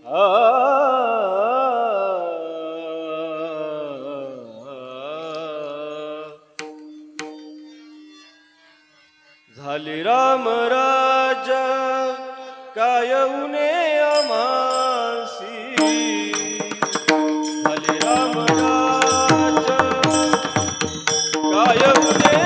आ झाले राम राजा काय उने आमासी झाले राम राजा काय उने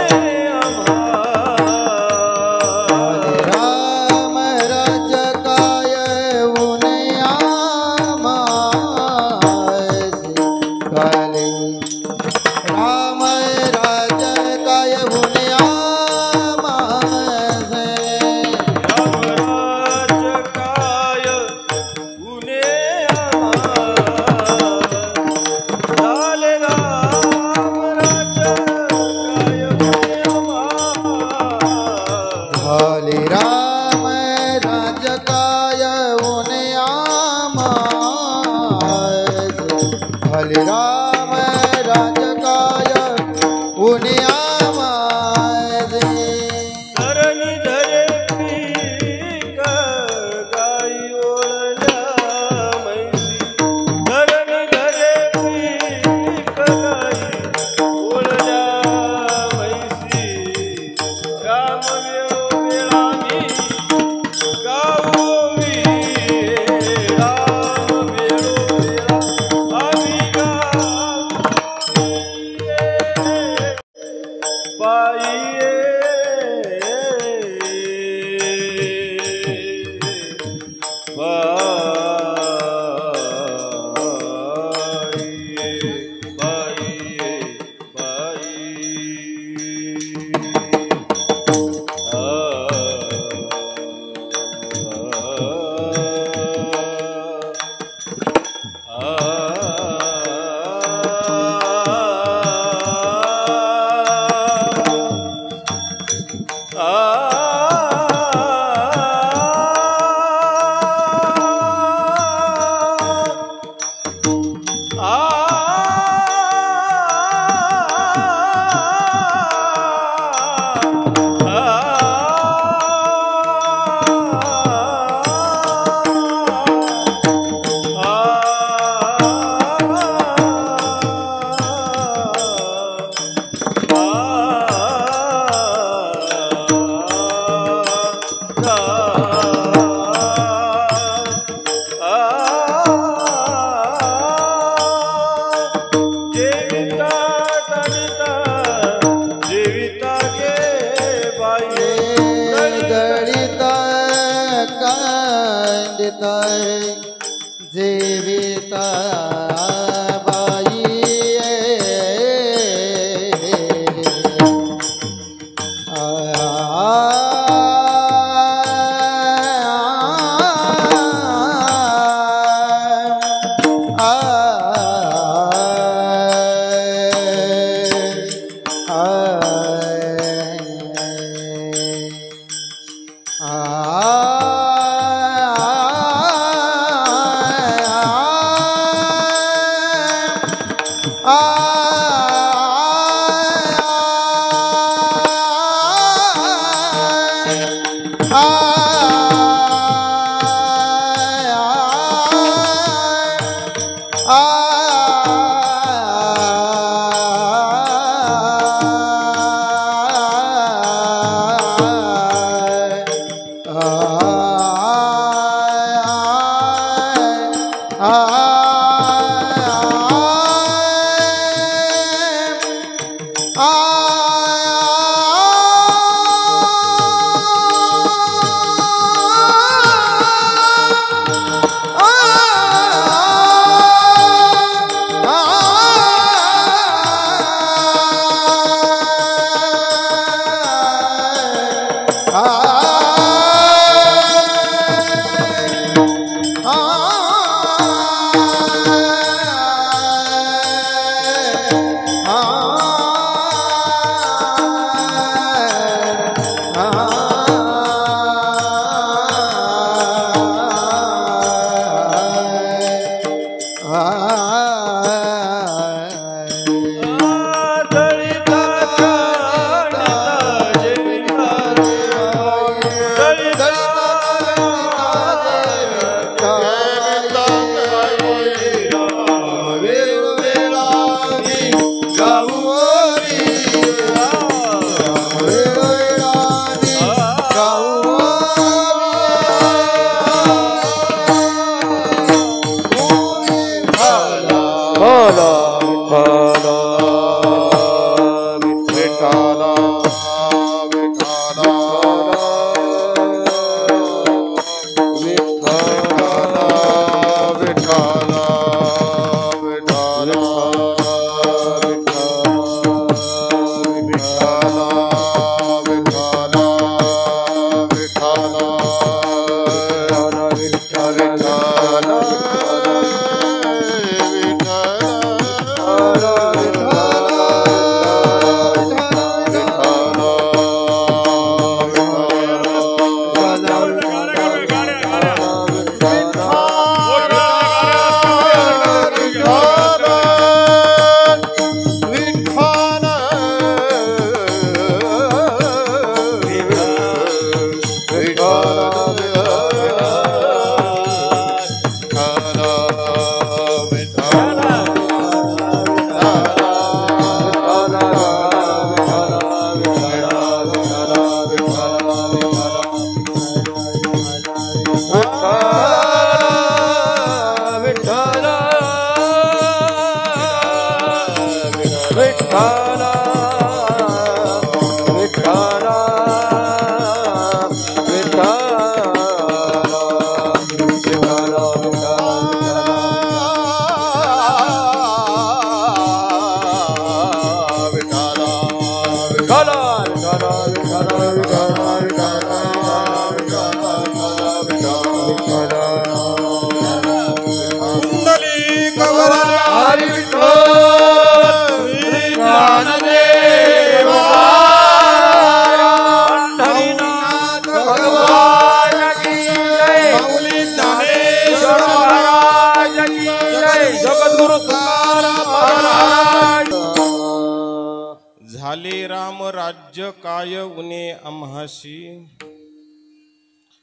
राज्य काय उने आम्हाशी,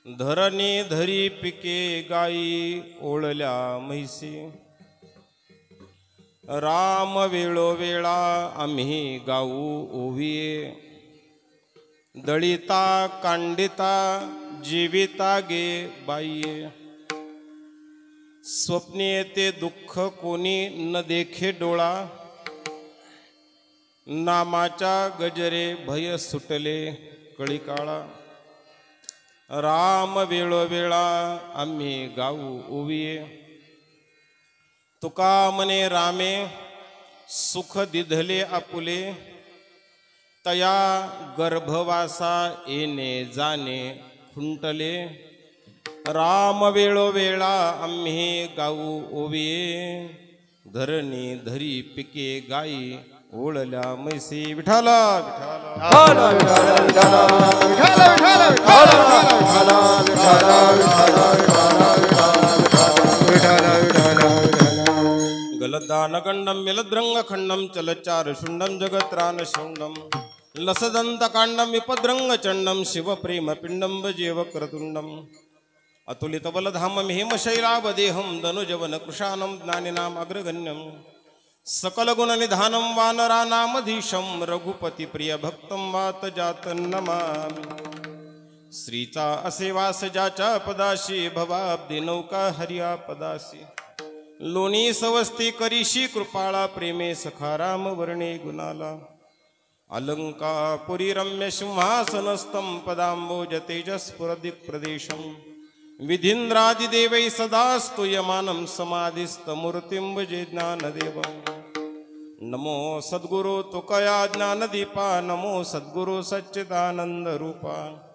धरणी धरी पिके गाई ओळल्या म्हैसी. राम वेळोवेळा आम्ही गाऊ ओविये, दळिता कांडिता जीविता गे बाईये. स्वप्ने येते दुःख कोणी न देखे डोळा, नामाच्या गजरे भय सुटले कळीकाळा. राम वेळोवेळा आम्ही गाऊ ओविये, तुका मने रामे सुख दिधले आपुले. तया गर्भवासा येणे जाणे खुंटले. राम वेळोवेळा आम्ही गाऊ ओविये, धरणी धरी पिके गाई ओळल्या म्हैसी. विठाल गलदानगंडम मिलद्रंगखंडम चलचार शुंडम जगत्रान शौंडम लसदंतकांडम विपद्रंग चंडम शिवप्रेम पिंडम जेव क्रतुंडम. अतुलित बलधामं हेमशैलावदेहं धनुजवन कृशानं ज्ञानिनाम् अग्रगण्यं. सकल गुणनिधानं वानरानामधीशं रघुपति प्रिय भक्तं वात जातं नमामि. श्रीचा असे वास ज्याच्या पदाशी, भवाब्दी नौका हरिया पदासी. लोणी सवस्ती करीशी कृपाळा, प्रेमे सखाराम वर्णे गुणाला. अलंकापुरी रम्य सिंहासनस्थं पदाम्बोज तेजस्फुरदिक् प्रदेशं. विधीन्द्रादिदेवै सदा स्तूयमानं समाधिस्थमूर्तिं भजे ज्ञानदेवं. नमो सद्गुरु तुकया ज्ञानदीपा, नमो सद्गुरु सच्चिदानंद रूपा.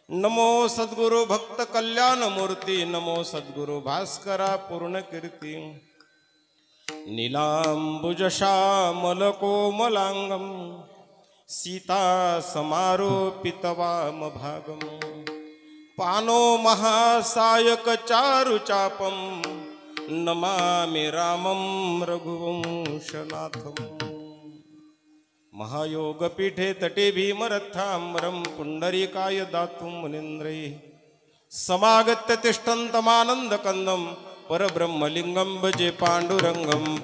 नमो सद्गुरु भक्त कल्याण मूर्ती, नमो सद्गुरु भास्करा पूर्ण कीर्ती. नीलांबुज श्यामल कोमलांगम, सीता समारोपित वाम भागम. पानो महासायक चारु चापम, नमामि रामं रघुवंशनाथम. महायोग पीठे तटे भीमरथाम्बरं, पुंडरीकाय दातुं मुनीन्द्रैः. समागत्य तिष्ठन्तमानन्द कंदं, परब्रह्मलिंगं भजे पांडुरंगं.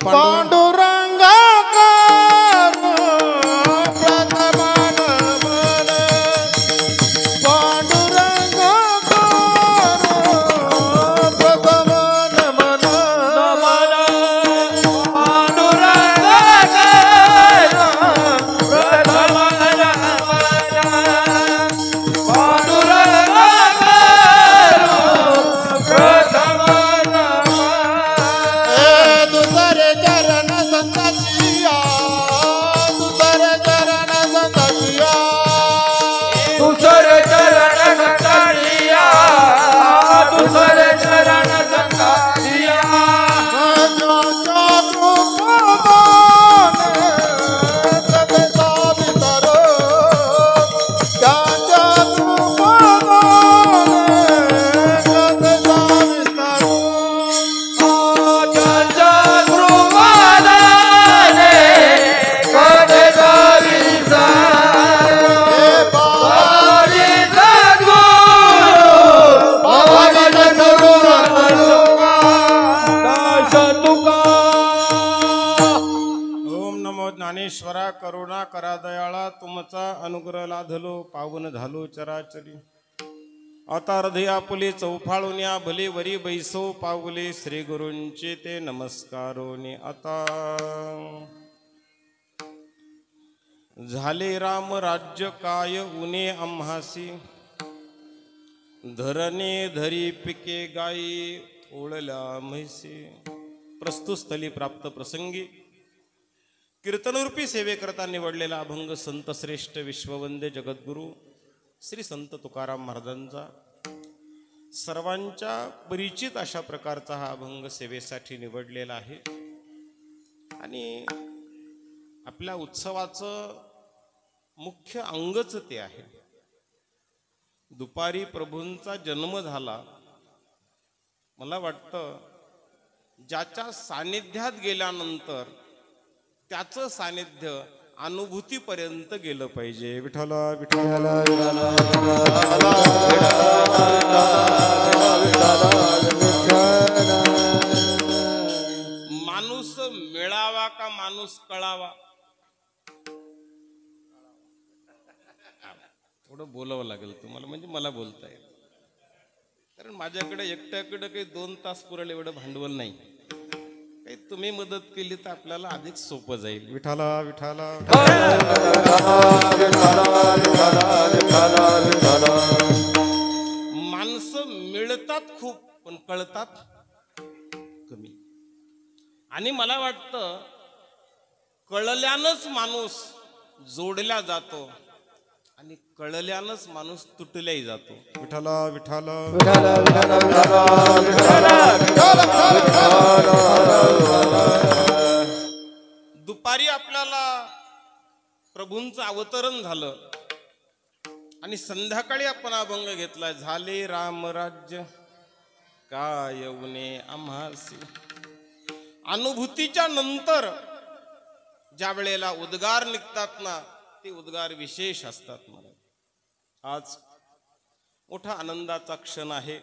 ज्ञानेश्वरा करुणा करा दयाळा, तुमचा अनुग्रह लाधलो पावन झालो चराचरी. आता हृदय आपुले चौफाळून या भले वरी बैसो पावले, श्री गुरूंचे ते नमस्कारोनी. आता झाले राम राज्य काय उने आम्हासी, धरणे धरी पिके गाई ओळल्या म्हैसी. प्रस्तुत स्थली प्राप्त प्रसंगी कीर्तनरूपी सेवेकरता निवडलेला अभंग संत श्रेष्ठ विश्ववंद्य जगद्गुरु श्री संत तुकाराम महाराजांचा सर्वांच्या परिचित अशा प्रकारचा हा अभंग सेवेसाठी निवडलेला आहे. आणि आपल्या उत्सवाचं मुख्य अंगच ते आहे. दुपारी प्रभूंचा जन्म झाला. मला वाटतं ज्याच्या सानिध्यात गेल्यानंतर त्याचं सानिध्य अनुभूतीपर्यंत गेलं पाहिजे. विठ्ठला विठ्ठला माणूस मिळावा का माणूस कळावा? थोडं बोलावं लागेल तुम्हाला, म्हणजे मला बोलता येईल. कारण माझ्याकडे एकट्याकडे काही 2 तास पुरेल एवढं भांडवल नाही. काही तुम्ही मदत केली तर आपल्याला अधिक सोपं जाईल. विठाला विठाला माणसं मिळतात खूप पण कळतात कमी. आणि मला वाटतं कळल्यानंच माणूस जोडला जातो आणि कळल्यानंच माणूस तुटल्याही जातो. विठाला विठाला दुपारी आपल्याला प्रभूंचं अवतरण झालं आणि संध्याकाळी आपण अभंग घेतला, झाले रामराज्य काय उणे आम्हासी. अनुभूतीच्या नंतर ज्या वेळेला उद्गार निघतात ना, ते उद्गार विशेष असतात. मला आज मोठा आनंदाचा क्षण आहे.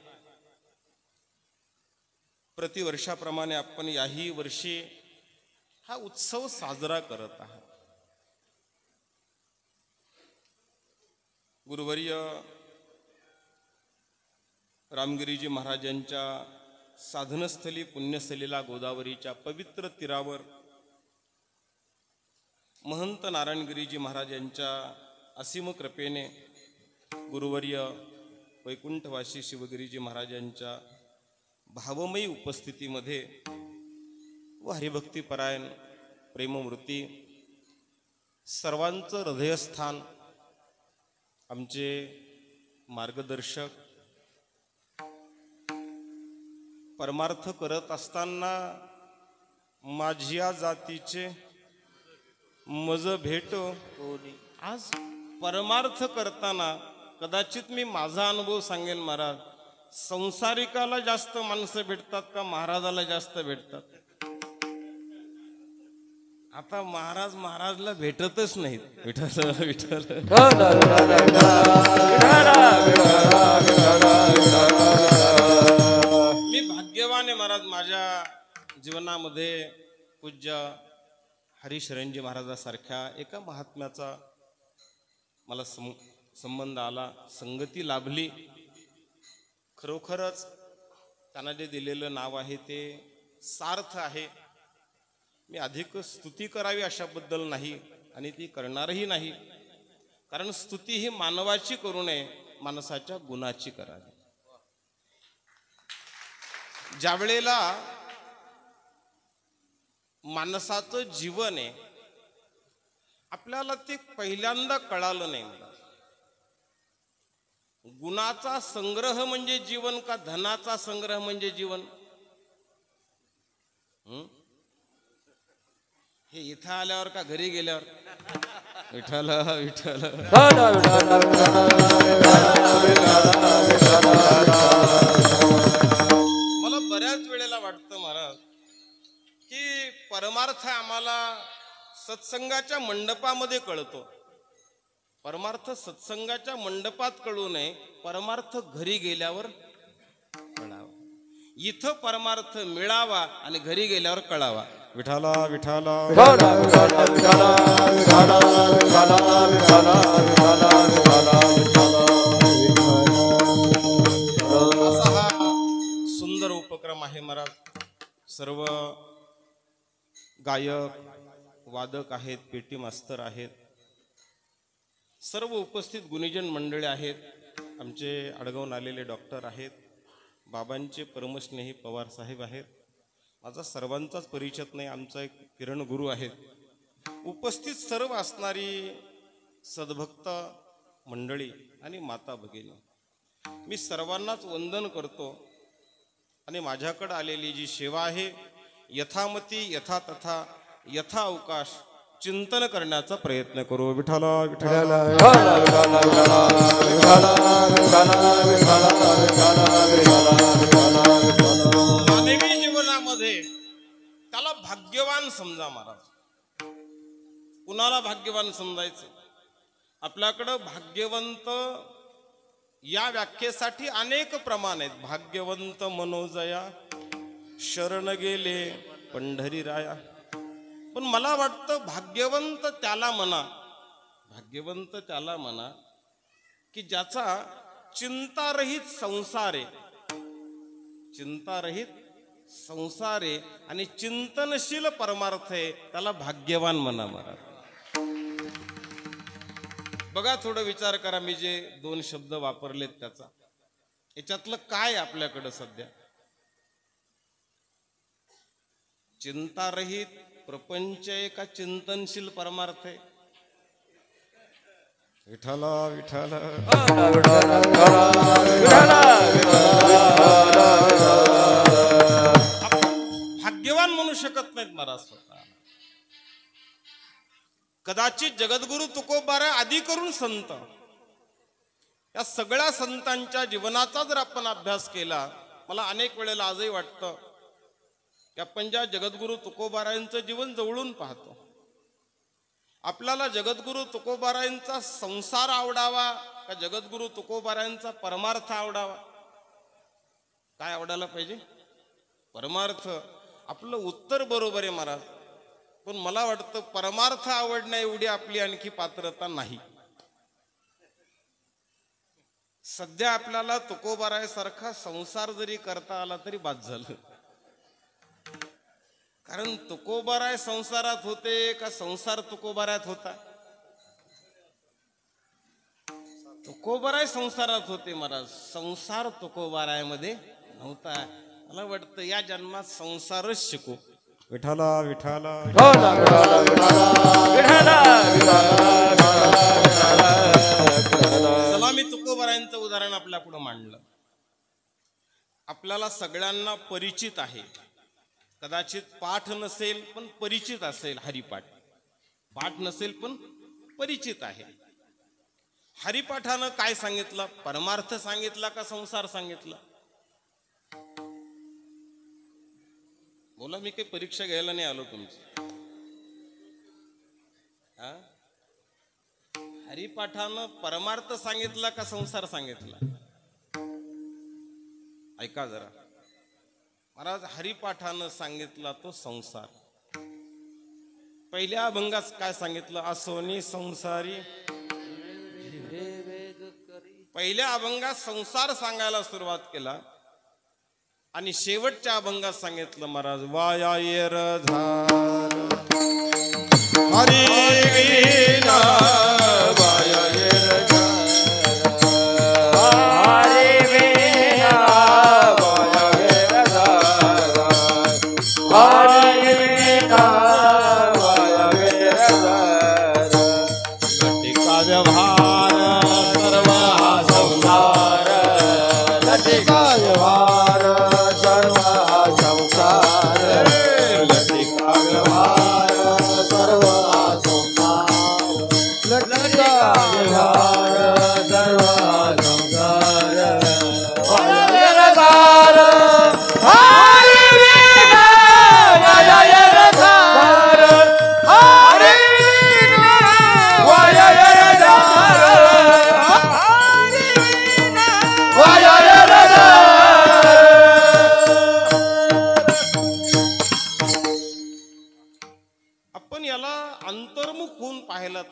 प्रतिवर्षाप्रमाणे आपण याही वर्षी हा उत्सव साजरा करत आहात. गुरुवर्य रामगिरीजी महाराजांच्या साधनस्थली पुण्यस्थलीला गोदावरीच्या पवित्र तीरावर महंत नारायणगिरीजी महाराजांच्या असीम कृपेने गुरुवर्य वैकुंठवासी शिवगिरीजी महाराजांच्या भावमयी उपस्थितीमध्ये व हरिभक्तीपरायण प्रेममूर्ती सर्वांचं हृदयस्थान आमचे मार्गदर्शक परमार्थ करत असताना माझ्या जातीचे मज भेटो. आज परमार्थ करताना कदाचित मी माझा अनुभव सांगेन महाराज, संसारिकाला जास्त माणसं भेटतात का महाराजाला जास्त भेटतात? आता महाराजला भेटतच नाहीत. विठ्ठल विठ्ठल मी भाग्यवान आहे महाराज. माझ्या जीवनामध्ये पूज्य हरिशरणजी महाराजासारख्या एका महात्म्याचा मला संबंध आला, संगती लाभली. खरोखरच त्यांना जे दिलेलं नाव आहे ते सार्थ आहे. मी अधिक स्तुती करावी अशाबद्दल नाही आणि ती करणारही नाही, कारण स्तुती ही मानवाची करू नये, माणसाच्या गुणाची करावी. ज्या वेळेला माणसाचं जीवन आहे आपल्याला ते पहिल्यांदा कळालं नाही. मला गुणाचा संग्रह म्हणजे जीवन का धनाचा संग्रह म्हणजे जीवन? हे इथं आल्यावर का घरी गेल्यावर? विठ्ठल विठ्ठल मला बऱ्याच वेळेला वाटतं महाराज की परमार्थ आम्हाला सत्संगाच्या मंडपामध्ये कळतो. परमार्थ सत्संगाच्या मंडपात कळू नये, परमार्थ घरी गेल्यावर कळावा. इथं परमार्थ मिळावा आणि घरी गेल्यावर कळावा. विठाला विठाला असा हा सुंदर उपक्रम आहे महाराज. सर्व गायक वादक आहेत, पेटी मास्तर आहेत, सर्व उपस्थित गुणीजन मंडळी आहेत, आमचे आडगावून आलेले डॉक्टर आहेत, बाबांचे परमस्नेही पवार साहेब आहेत. माझा सर्वांचाच परिचय नाही, आमचा एक किरण गुरु आहेत. उपस्थित सर्व असणारी सद्भक्त मंडळी आणि माता भगिनी, मी सर्वांनाच वंदन करतो. आणि माझ्याकडे आलेली जी सेवा आहे, यथामती यथा तथा यथा अवकाश चिंतन करण्याचा प्रयत्न करू. विठाला विठाला मानवी जीवनामध्ये त्याला भाग्यवान समजा महाराज. कुणाला भाग्यवान समजायचं? आपल्याकडं भाग्यवंत या व्याख्येसाठी अनेक प्रमाण आहेत. भाग्यवंत मनोजया, शरण गेले पंढरी राया. पण मला वाटतं भाग्यवंत त्याला म्हणा की ज्याचा चिंतारहित संसार आहे, आणि चिंतनशील परमार्थ आहे, त्याला भाग्यवान म्हणा. मला बघा, थोडं विचार करा, मी जे 2 शब्द वापरलेत त्याचा याच्यातलं काय आपल्याकडं सध्या? चिंतारहित प्रपंच आहे का चिंतनशील परमार्थ आहे? विठ्ठला विठ्ठला भाग्यवान म्हणू शकत नाहीत महाराज स्वतः. कदाचित जगद्गुरु तुकोबारा आदी करून संत, या सगळ्या संतांच्या जीवनाचा जर आपण अभ्यास केला, मला अनेक वेळेला आजही वाटतं की आपण ज्या जगद्गुरु तुकोबारायांचं जीवन जवळून पाहतो, आपल्याला जगद्गुरु तुकोबारायांचा संसार आवडावा का जगद्गुरु तुकोबारायांचा परमार्थ आवडावा? काय आवडायला पाहिजे? परमार्थ. आपलं उत्तर बरोबर आहे महाराज, पण मला वाटतं परमार्थ आवडण्या एवढी आपली आणखी पात्रता नाही. सध्या आपल्याला तुकोबारायासारखा संसार जरी करता आला तरी बाद झालं. कारण तुकोबाराय संसारात होते का संसार तुकोबारायात होता? तुकोबाराय संसारात होते महाराज, संसार तुकोबारायामध्ये नव्हता. मला वाटतं या जन्मात संसारच शिकू. विठाला विठाला चला, मी तुकोबारायांचं उदाहरण आपल्या पुढे मांडलं. आपल्याला सगळ्यांना परिचित आहे, कदाचित पाठ नसेल पण परिचित असेल हरिपाठ. पाठ नसेल पण परिचित आहे. हरिपाठानं काय सांगितलं? परमार्थ सांगितला का संसार सांगितला? बोला, मी काही परीक्षा घ्यायला नाही आलो तुमची. हरिपाठानं परमार्थ सांगितला का संसार सांगितला? ऐका जरा महाराज, हरिपाठानं सांगितला तो संसार. पहिल्या अभंगात काय सांगितलं? असोनी संसारी. पहिल्या अभंगात संसार सांगायला सुरुवात केला आणि शेवटच्या अभंगात सांगितलं महाराज, वाया येर झार हरी वीणा, वाया येर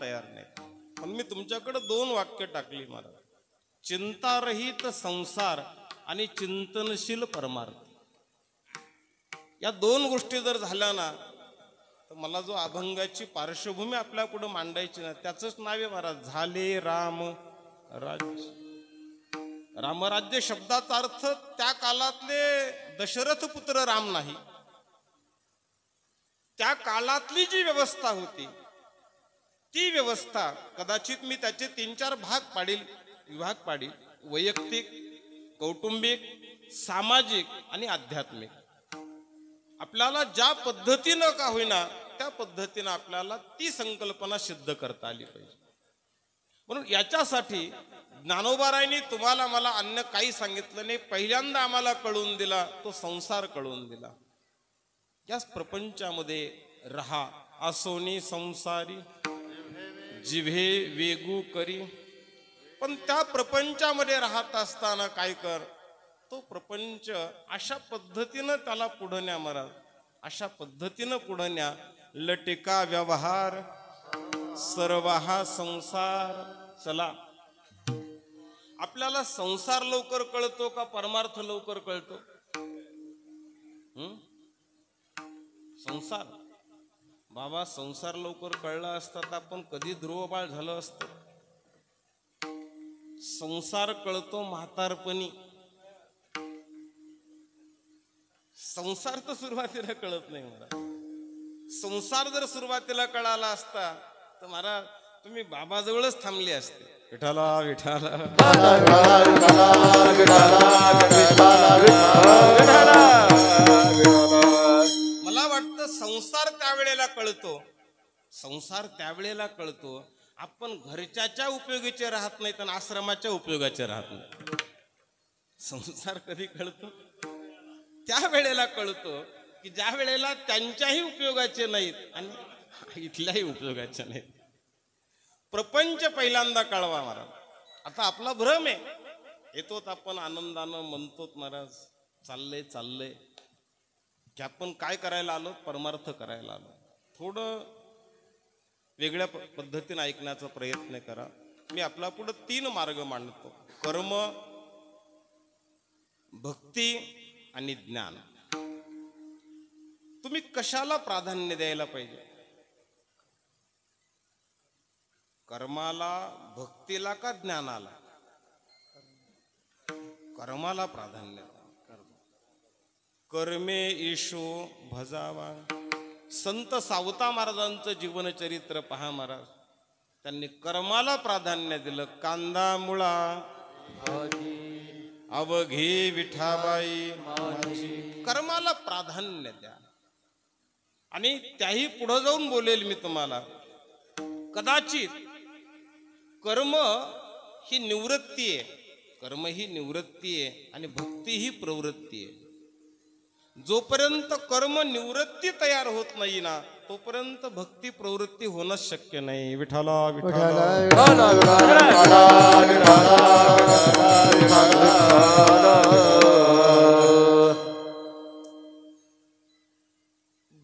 तयार नाही. पण मी तुमच्याकडे 2 वाक्य टाकली महाराज, चिंतारहित संसार आणि चिंतनशील परमार्थ. या 2 गोष्टी जर झाल्या ना, तर मला जो अभंगाची पार्श्वभूमी आपल्या पुढे मांडायची ना, त्याचंच नाव आहे महाराज, झाले राम राज्य. रामराज्य शब्दाचा अर्थ त्या काळातले दशरथ पुत्र राम नाही, त्या काळातली जी व्यवस्था होती ती व्यवस्था. कदाचित मी त्याचे 3-4 विभाग पाडील, वैयक्तिक, कौटुंबिक, सामाजिक आणि आध्यात्मिक. आपल्याला ज्या पद्धतीनं का होईना त्या पद्धतीनं आपल्याला ती संकल्पना सिद्ध करता आली पाहिजे. म्हणून याच्यासाठी ज्ञानोबारायांनी तुम्हाला मला अन्य काही सांगितलं नाही. पहिल्यांदा आम्हाला कळून दिला तो संसार कळून दिला. याच प्रपंचामध्ये रहा असोनी संसारी जिव्हे वेगू करी. पण त्या प्रपंचामध्ये राहत असताना काय कर, तो प्रपंच अशा पद्धतीनं त्याला पुढं न्या महाराज, अशा पद्धतीनं पुढं न्या. लटिका व्यवहार सर्व हा संसार. चला, आपल्याला संसार लवकर कळतो का परमार्थ लवकर कळतो? संसार. बाबा संसार लवकर कळला असता तर आपण कधी ध्रुवबाळ झालं असतं. संसार कळतो म्हातारपणी. संसार तर सुरुवातीला कळत नाही महाराज. संसार जर सुरुवातीला कळाला असता तर महाराज तुम्ही बाबाजवळच थांबले असते. विठाला विठाला मला वाटतं संसार त्यावेळेला कळतो. संसार त्यावेळेला कळतो आपण घरच्याच्या उपयोगाचे राहत नाही तर आश्रमाच्या उपयोगाचे राहत नाही. संसार कधी कळतो? त्या वेळेला कळतो की ज्या वेळेला त्यांच्याही उपयोगाचे नाहीत आणि इथल्याही उपयोगाचे नाहीत. प्रपंच पहिल्यांदा कळवा महाराज. आता आपला भ्रम आहे, येतोत आपण आनंदानं म्हणतोत महाराज चाललंय चाललंय की आपण काय करायला आलो, परमार्थ करायला आलो. थोडं वेगळ्या पद्धतीने ऐकण्याचा प्रयत्न करा. मी आपला पुढे 3 मार्ग मांडतो: कर्म, भक्ती आणि ज्ञान. तुम्ही कशाला प्राधान्य द्यायला पाहिजे? कर्माला, भक्तीला का ज्ञानाला? कर्माला प्राधान्य द्या. कर्मे ईशो भजावा. संत सावता महाराजांचं जीवनचरित्र पहा महाराज. त्यांनी कर्माला प्राधान्य दिलं. कांदा मुळा अवघी विठाबाई. कर्माला प्राधान्य द्या. आणि त्याही पुढे जाऊन बोलेल मी तुम्हाला. कदाचित कर्म ही निवृत्ती आहे, कर्म ही निवृत्ती आहे आणि भक्ती ही प्रवृत्ती आहे. जोपर्यंत कर्म निवृत्ती तयार होत नाही ना तोपर्यंत भक्ती प्रवृत्ती होणंच शक्य नाही. विठाला विठाला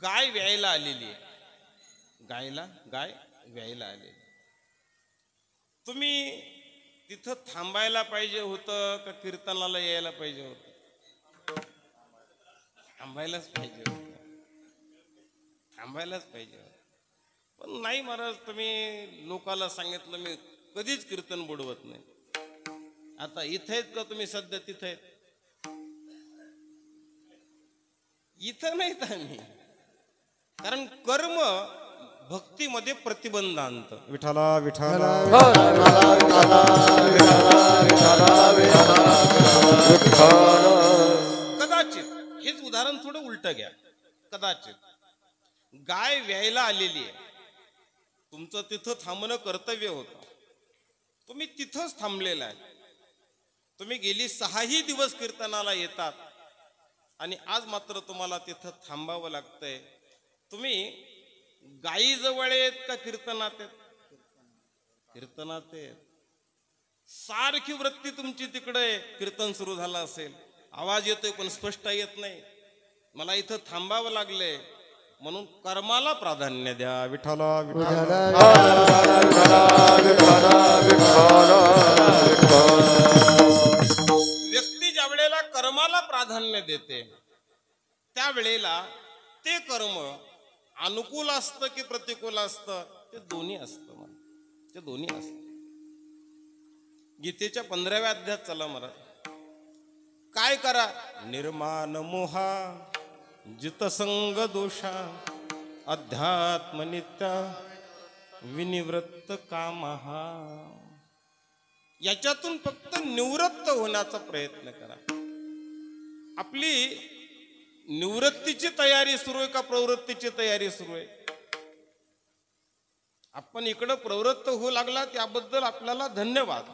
गाय व्यायला आलेली आहे. गाय व्यायला आलेली. तुम्ही तिथं थांबायला पाहिजे होतं का कीर्तनाला यायला पाहिजे होतं? थांबायलाच पाहिजे होतं. थांबायलाच पाहिजे होतं. पण नाही महाराज, तुम्ही लोकाला सांगितलं मी कधीच कीर्तन बुडवत नाही. आता इथे आहेत का तुम्ही सध्या? तिथे आहेत. इथं नाहीत आम्ही. कारण कर्म भक्तीमध्ये प्रतिबंध आणतं. विठाला विठाला कदाचित हेच उदाहरण थोडं उलट घ्या. कदाचित गाय व्यायला आलेली आहे. तुमचं तिथं थांबणं कर्तव्य होतं. तुम्ही तिथंच थांबलेला आहे. तुम्ही गेली 6 दिवस कीर्तनाला येतात आणि आज मात्र तुम्हाला तिथं थांबावं लागतंय. तुम्ही गायी जवळ आहेत का कीर्तनात आहेत? कीर्तनात आहेत. सारखी वृत्ती तुमची तिकडे. कीर्तन सुरू झालं असेल, आवाज येतोय पण स्पष्ट येत नाही. मला इथं थांबावं लागले म्हणून कर्माला प्राधान्य द्या. विठाला विठाला व्यक्ती ज्या वेळेला कर्माला प्राधान्य देते त्यावेळेला ते कर्म अनुकूल असतं की प्रतिकूल असतं? ते दोन्ही असतं. ते दोन्ही असतं. गीतेच्या 15व्या अध्यायात चला महाराज. काय करा? निर्माण मोहा जितसंग दोषा अध्यात्म नित्या विनिवृत्त कामहा. याच्यातून फक्त निवृत्त होण्याचा प्रयत्न करा. आपली निवृत्तीची तयारी सुरू आहे का प्रवृत्तीची तयारी सुरू आहे? आपण इकडं प्रवृत्त होऊ लागला त्याबद्दल आपल्याला धन्यवाद.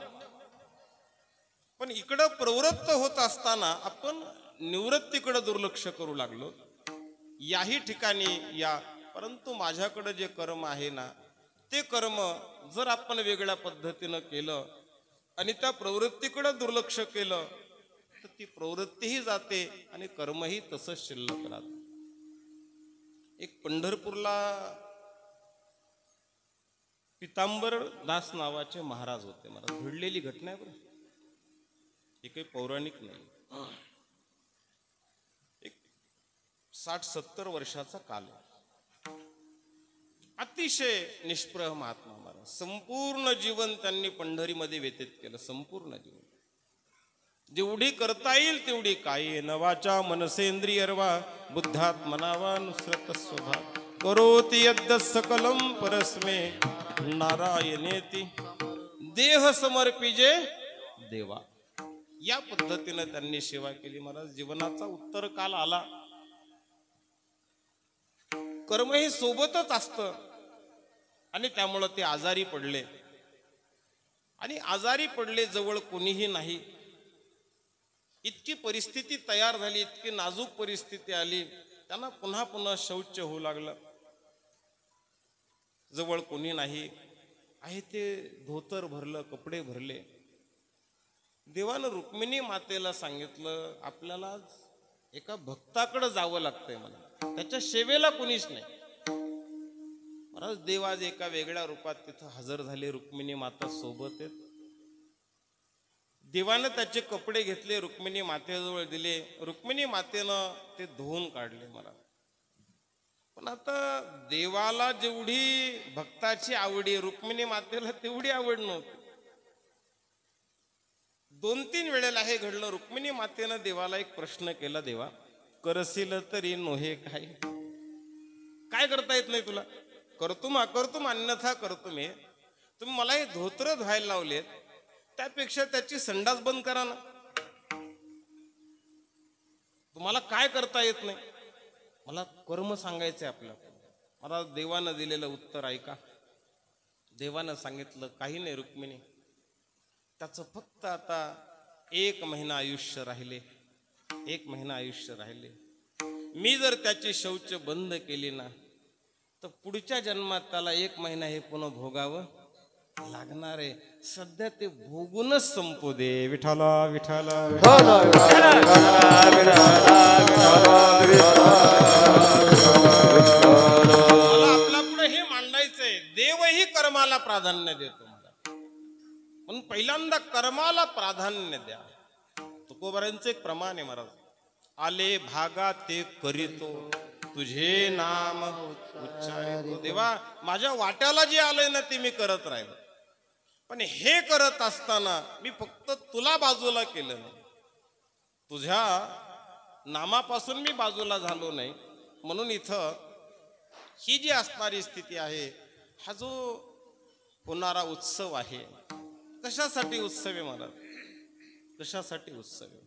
पण इकडं प्रवृत्त होत असताना आपण निवृत्तीकडे दुर्लक्ष करू लागलो. याही ठिकाणी या परंतु माझ्याकडे जे कर्म आहे ना, ते कर्म जर आपण वेगळ्या पद्धतीनं केलं आणि त्या प्रवृत्तीकडे दुर्लक्ष केलं तर ती प्रवृत्तीही जाते आणि कर्मही तसंच शिल्लक राहतं. एक पंढरपूरला पितांबर दास नावाचे महाराज होते. मला घडलेली घटना आहे बरं, हे काही पौराणिक नाही. एक 60-70 वर्षाचा काल आहे. अतिशय निष्प्रह महात्मा महाराज. संपूर्ण जीवन त्यांनी पंढरीमध्ये व्यतीत केलं. संपूर्ण जीवन जेवढी करता येईल तेवढी. काही नवाच्या मनसेंद्रियर्वा बुद्धात मनावा नुसरत स्वभाव करोति यद्द सकलम परस्मे नारायणेती देह समर्पिजे देवा. या पद्धतीने त्यांनी सेवा केली. महाराज जीवनाचा उत्तर काल आला. कर्म हे सोबतच असतं आणि त्यामुळं ते आजारी पडले. आणि आजारी पडले, जवळ कोणीही नाही. इतकी परिस्थिती तयार झाली, इतकी नाजूक परिस्थिती आली, त्यांना पुन्हा पुन्हा शौच होऊ लागलं. जवळ कोणी नाही आहे. ते धोतर भरलं, कपडे भरले. देवानं रुक्मिणी मातेला सांगितलं, आपल्याला एका भक्ताकडे जावं लागतंय, मला त्याच्या सेवेला कोणीच नाही. महाराज देव आज एका वेगळ्या रूपात तिथं हजर झाले. रुक्मिणी माता सोबत आहेत. देवानं त्याचे कपडे घेतले, रुक्मिणी मातेजवळ दिले. रुक्मिणी मातेनं ते धुवून काढले. मला पण आता देवाला जेवढी भक्ताची आवडी, रुक्मिणी मातेला तेवढी आवड नव्हती. 2-3 वेळेला हे घडलं. रुक्मिणी मातेनं देवाला एक प्रश्न केला, देवा करशील तरी नोहे काय? काय करता येत नाही तुला? करतो अन्यथा करतो मी. तुम्ही मला हे धोत्र धुवायला लावलेत, त्यापेक्षा त्याची संडास बंद करा ना. तुम्हाला काय करता येत नाही? मला कर्म सांगायचंय आपल्याला. मला देवानं दिलेलं उत्तर ऐका. देवानं सांगितलं, काही नाही रुक्मिणी, त्याचं फक्त आता 1 महिना आयुष्य राहिले. 1 महिना आयुष्य राहिले. मी जर त्याची शौच बंद केली ना, तर पुढच्या जन्मात त्याला 1 महिना हे पुन्हा भोगावं लागणार आहे. सध्या ते भोगूनच संपू दे. विठाला विठाला आपल्या पुढे हे मांडायचंय. देवही कर्माला प्राधान्य देतो मला, पण पहिल्यांदा कर्माला प्राधान्य द्या. तुकोबारांचं एक प्रमाण आहे महाराज. आले भागा ते करीतो, तुझे नाम उच्चारितो. देवा माझ्या वाट्याला जे आलंय ना ते मी करत राहिलो, पण हे करत असताना मी फक्त तुला बाजूला केलं नाही, तुझ्या नामापासून मी बाजूला झालो नाही. म्हणून इथं ही जी असणारी स्थिती आहे, हा जो होणारा उत्सव आहे, कशासाठी उत्सव आहे महाराज? कशासाठी उत्सव आहे?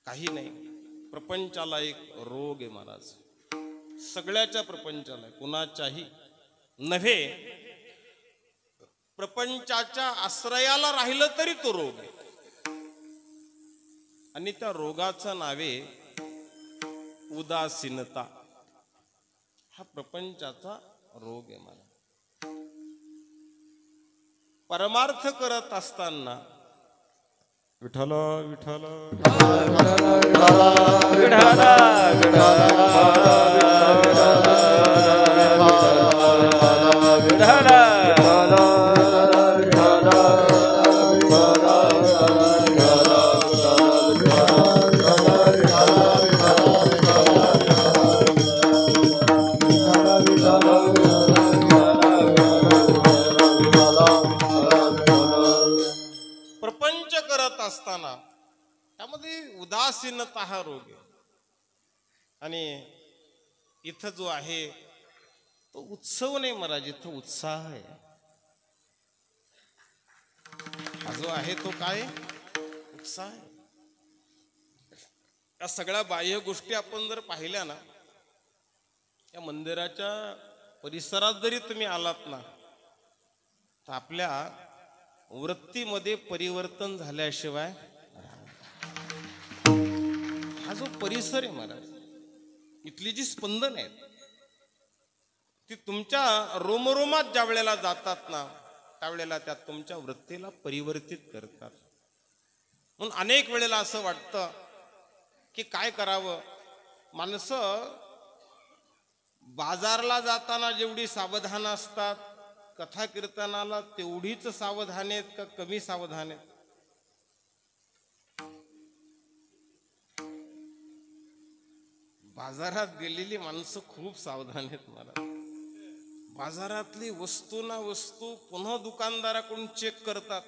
काही नाही. प्रपंचाला एक रोग आहे महाराज. सगळ्याच्या प्रपंचाला, कुणाच्याही नव्हे. प्रपंचाच्या आश्रयाला राहिलं तरी तो रोग आहे. आणि त्या रोगाचं नावे उदासीनता. हा प्रपंचाचा रोग आहे मला. परमार्थ करत असताना विठ्ठल विठ्ठल प्रपंच करत असताना त्यामध्ये उदासीनता हा रोग आहे. आणि इथं जो आहे तो उत्सव नाही महाराज, इथं उत्साह आहे. हा जो आहे तो काय? उत्साह आहे. या सगळ्या बाह्य गोष्टी आपण जर पाहिल्या ना, या मंदिराच्या परिसरात जरी तुम्ही आलात ना, तर आपल्या वृत्तीमध्ये परिवर्तन झाल्याशिवाय हा जो परिसर आहे महाराज, इथली जी स्पंदन आहेत, ती तुमच्या रोमरोमात ज्या वेळेला जातात ना त्यावेळेला त्या तुमच्या वृत्तीला परिवर्तित करतात. म्हणून अनेक वेळेला असं वाटतं की काय करावं. माणसं बाजारला जाताना जेवढी सावधान असतात कथा कीर्तनाला तेवढीच सावधान आहेत का कमी सावधान आहेत? बाजारात गेलेली माणसं खूप सावधान आहेत महाराज. बाजारातली वस्तू ना वस्तू पुन्हा दुकानदाराकडून चेक करतात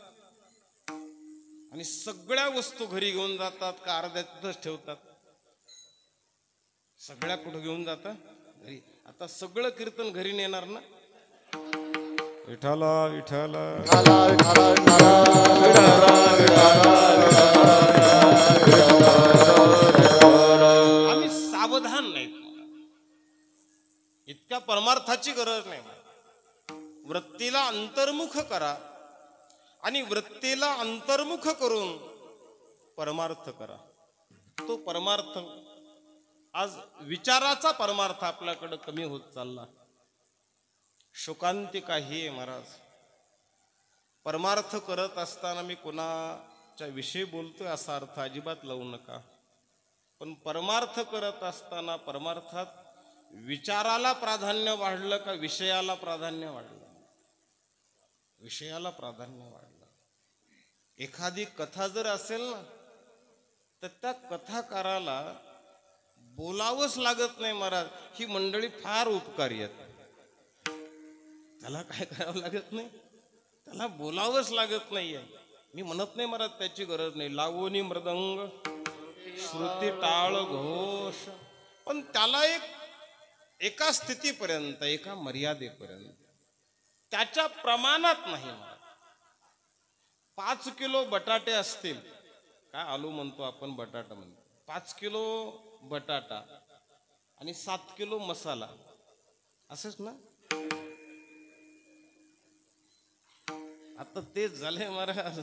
आणि सगळ्या वस्तू घरी घेऊन जातात का अर्ध्यातच ठेवतात? सगळ्या कुठं घेऊन जातात? घरी. आता सगळं कीर्तन घरी नेणार ना? विठाला विठाला आम्ही सावधान नाहीत. इतक्या परमार्थाची गरज नाही. वृत्तीला अंतर्मुख करा आणि वृत्तीला अंतर्मुख करून परमार्थ करा. तो परमार्थ आज विचाराचा परमार्थ आपल्याकडे कमी होत चालला. शोकांतिका ही आहे महाराज. परमार्थ करत असताना मी कोणाच्या विषयी बोलतोय असा अर्थ अजिबात लावू नका. पण परमार्थ करत असताना परमार्थात विचाराला प्राधान्य वाढलं का विषयाला प्राधान्य वाढलं? विषयाला प्राधान्य वाढलं. एखादी कथा जर असेल ना तर त्या कथाकाराला बोलावंच लागत नाही महाराज. ही मंडळी फार उपकारी आहेत. त्याला काय करावं लागत नाही, त्याला बोलावंच लागत नाहीये. मी म्हणत नाही महाराज त्याची गरज नाही. लावणी मृदंग श्रुती टाळ घोष, पण त्याला एका स्थितीपर्यंत एका मर्यादेपर्यंत त्याच्या प्रमाणात नाही. 5 किलो बटाटे असतील, काय आलू म्हणतो आपण, बटाटा म्हणतो. 5 किलो बटाटा आणि 7 किलो मसाला असंच ना? आता तेच झाले महाराज.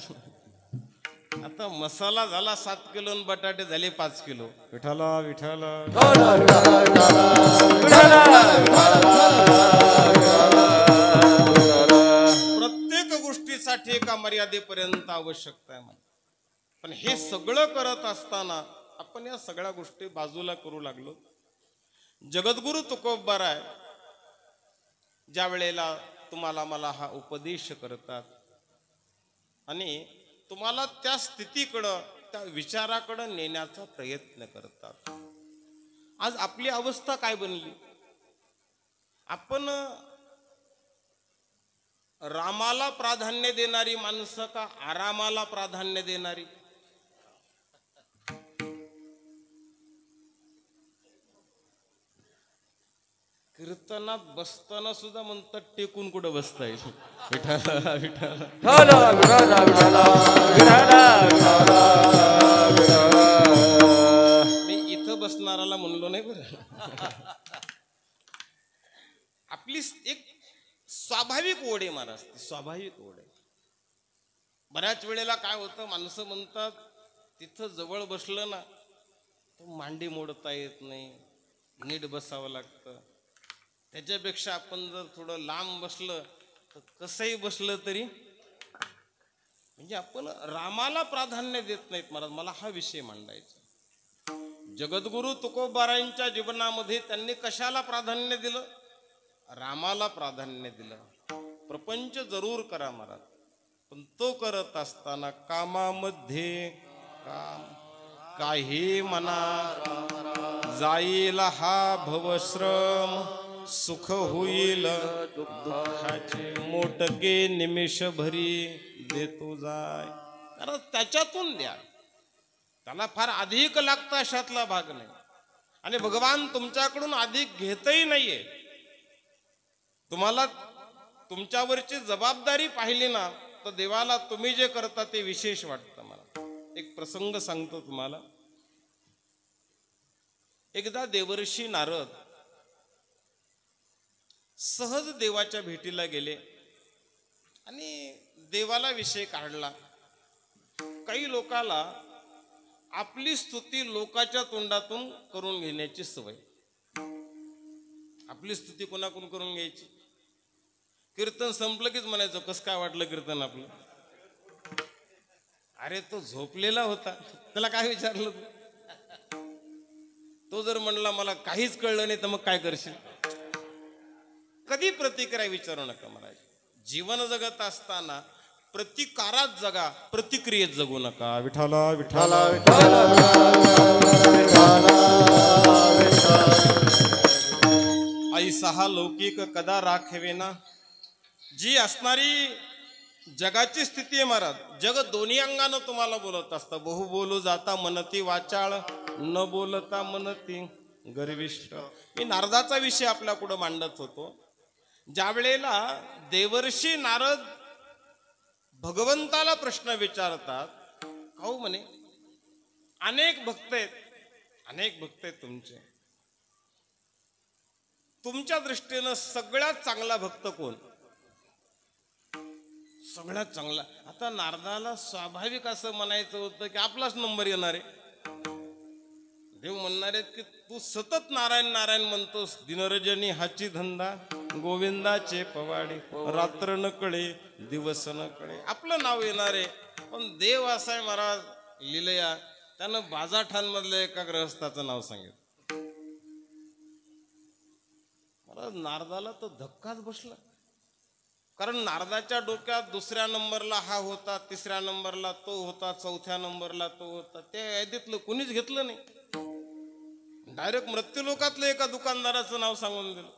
आता मसाला झाला 7 किलो आणि बटाटे झाले 5 किलो. विठाला विठाला प्रत्येक गोष्टीसाठी एका मर्यादेपर्यंत आवश्यकता आहे. पण हे सगळं करत असताना आपण या सगळ्या गोष्टी बाजूला करू लागलो. जगद्गुरु तुकोबाराय ज्या वेळेला तुम्हाला मला हा उपदेश करतात आणि तुम्हाला त्या स्थितीकडं त्या विचाराकडं नेण्याचा प्रयत्न करतात. आज आपली अवस्था काय बनली? आपण रामाला प्राधान्य देणारी माणसं का आरामाला प्राधान्य देणारी? कीर्तनात बसताना सुद्धा म्हणतात टेकून कुठं बसता येईल. विठाला विठाला मी इथं बसणाराला म्हणलो नाही बरं. आपली एक स्वाभाविक ओढ आहे महाराज, स्वाभाविक ओढ आहे. बऱ्याच वेळेला काय होतं, माणसं म्हणतात तिथं जवळ बसलं ना तो मांडी मोडता येत नाही, नीट बसावं लागतं. त्याच्यापेक्षा आपण जर थोडं लांब बसलं तर कसंही बसलं तरी, म्हणजे आपण रामाला प्राधान्य देत नाहीत महाराज. मला हा विषय मांडायचा. जगद्गुरु तुकोबारायांच्या जीवनामध्ये त्यांनी कशाला प्राधान्य दिलं? रामाला प्राधान्य दिलं. प्रपंच जरूर करा महाराज, पण तो करत असताना कामामध्ये काम काही मना जाईल हा भवश्रम, सुख होईल दुःखाचे मोटके निमिष भरी देतो जाय. कारण त्याच्यातून द्या, त्याला फार अधिक लागतं अशातला भाग नाही. आणि भगवान तुमच्याकडून अधिक घेतही नाहीये. तुम्हाला तुमच्यावरची जबाबदारी पाहिली ना तर देवाला तुम्ही जे करता ते विशेष वाटतं. मला एक प्रसंग सांगतो तुम्हाला. एकदा देवर्षी नारद सहज देवाच्या भेटीला गेले आणि देवाला विषय काढला. काही लोकाला आपली स्तुती लोकाच्या तोंडातून करून घेण्याची सवय. आपली स्तुती कोणाकडून करून घ्यायची? कीर्तन संपलं कीच म्हणायचं कसं काय वाटलं कीर्तन आपलं. अरे तो झोपलेला होता, त्याला काय विचारलं तू? तो जर म्हणला मला काहीच कळलं नाही तर मग काय करशील? कधी प्रतिक्रिया विचारू नका मला. जीवन जगत असताना प्रतिकारात जगा, प्रतिक्रियेत जगू नका. विठाला विठाला आई सहा लौकिक कदा राखवेना. जी असणारी जगाची स्थिती आहे महाराज. जग दोन्ही अंगानं तुम्हाला बोलत असतं. बहु बोलू जाता मनती वाचाळ, न बोलता मनती गर्विष्ठ. मी नारदाचा विषय आपल्या पुढे मांडत होतो. ज्या वेळेला देवर्षी नारद भगवंताला प्रश्न विचारतात, काहू म्हणे अनेक भक्त आहेत तुमचे, तुमच्या दृष्टीनं सगळ्यात चांगला भक्त कोण? सगळ्यात चांगला. आता नारदाला स्वाभाविक असं म्हणायचं होतं की आपलाच नंबर येणार आहे. देव म्हणणार आहेत की तू सतत नारायण नारायण म्हणतोस, दिनरजनी हाची धंदा, गोविंदाचे पवाडे, रात्र न कळे दिवस न कळे. आपलं नाव येणार आहे. पण देव असा आहे महाराज लिलया, त्यानं बाजाठांमधल्या एका ग्रहस्थाचं नाव सांगितलं. महाराज नारदाला तर धक्काच बसला. कारण नारदाच्या डोक्यात दुसऱ्या नंबरला हा होता, तिसऱ्या नंबरला तो होता, चौथ्या नंबरला तो होता. त्या यादीतलं कुणीच घेतलं नाही. डायरेक्ट मृत्यूलोकातलं एका दुकानदाराचं नाव सांगून दिलं.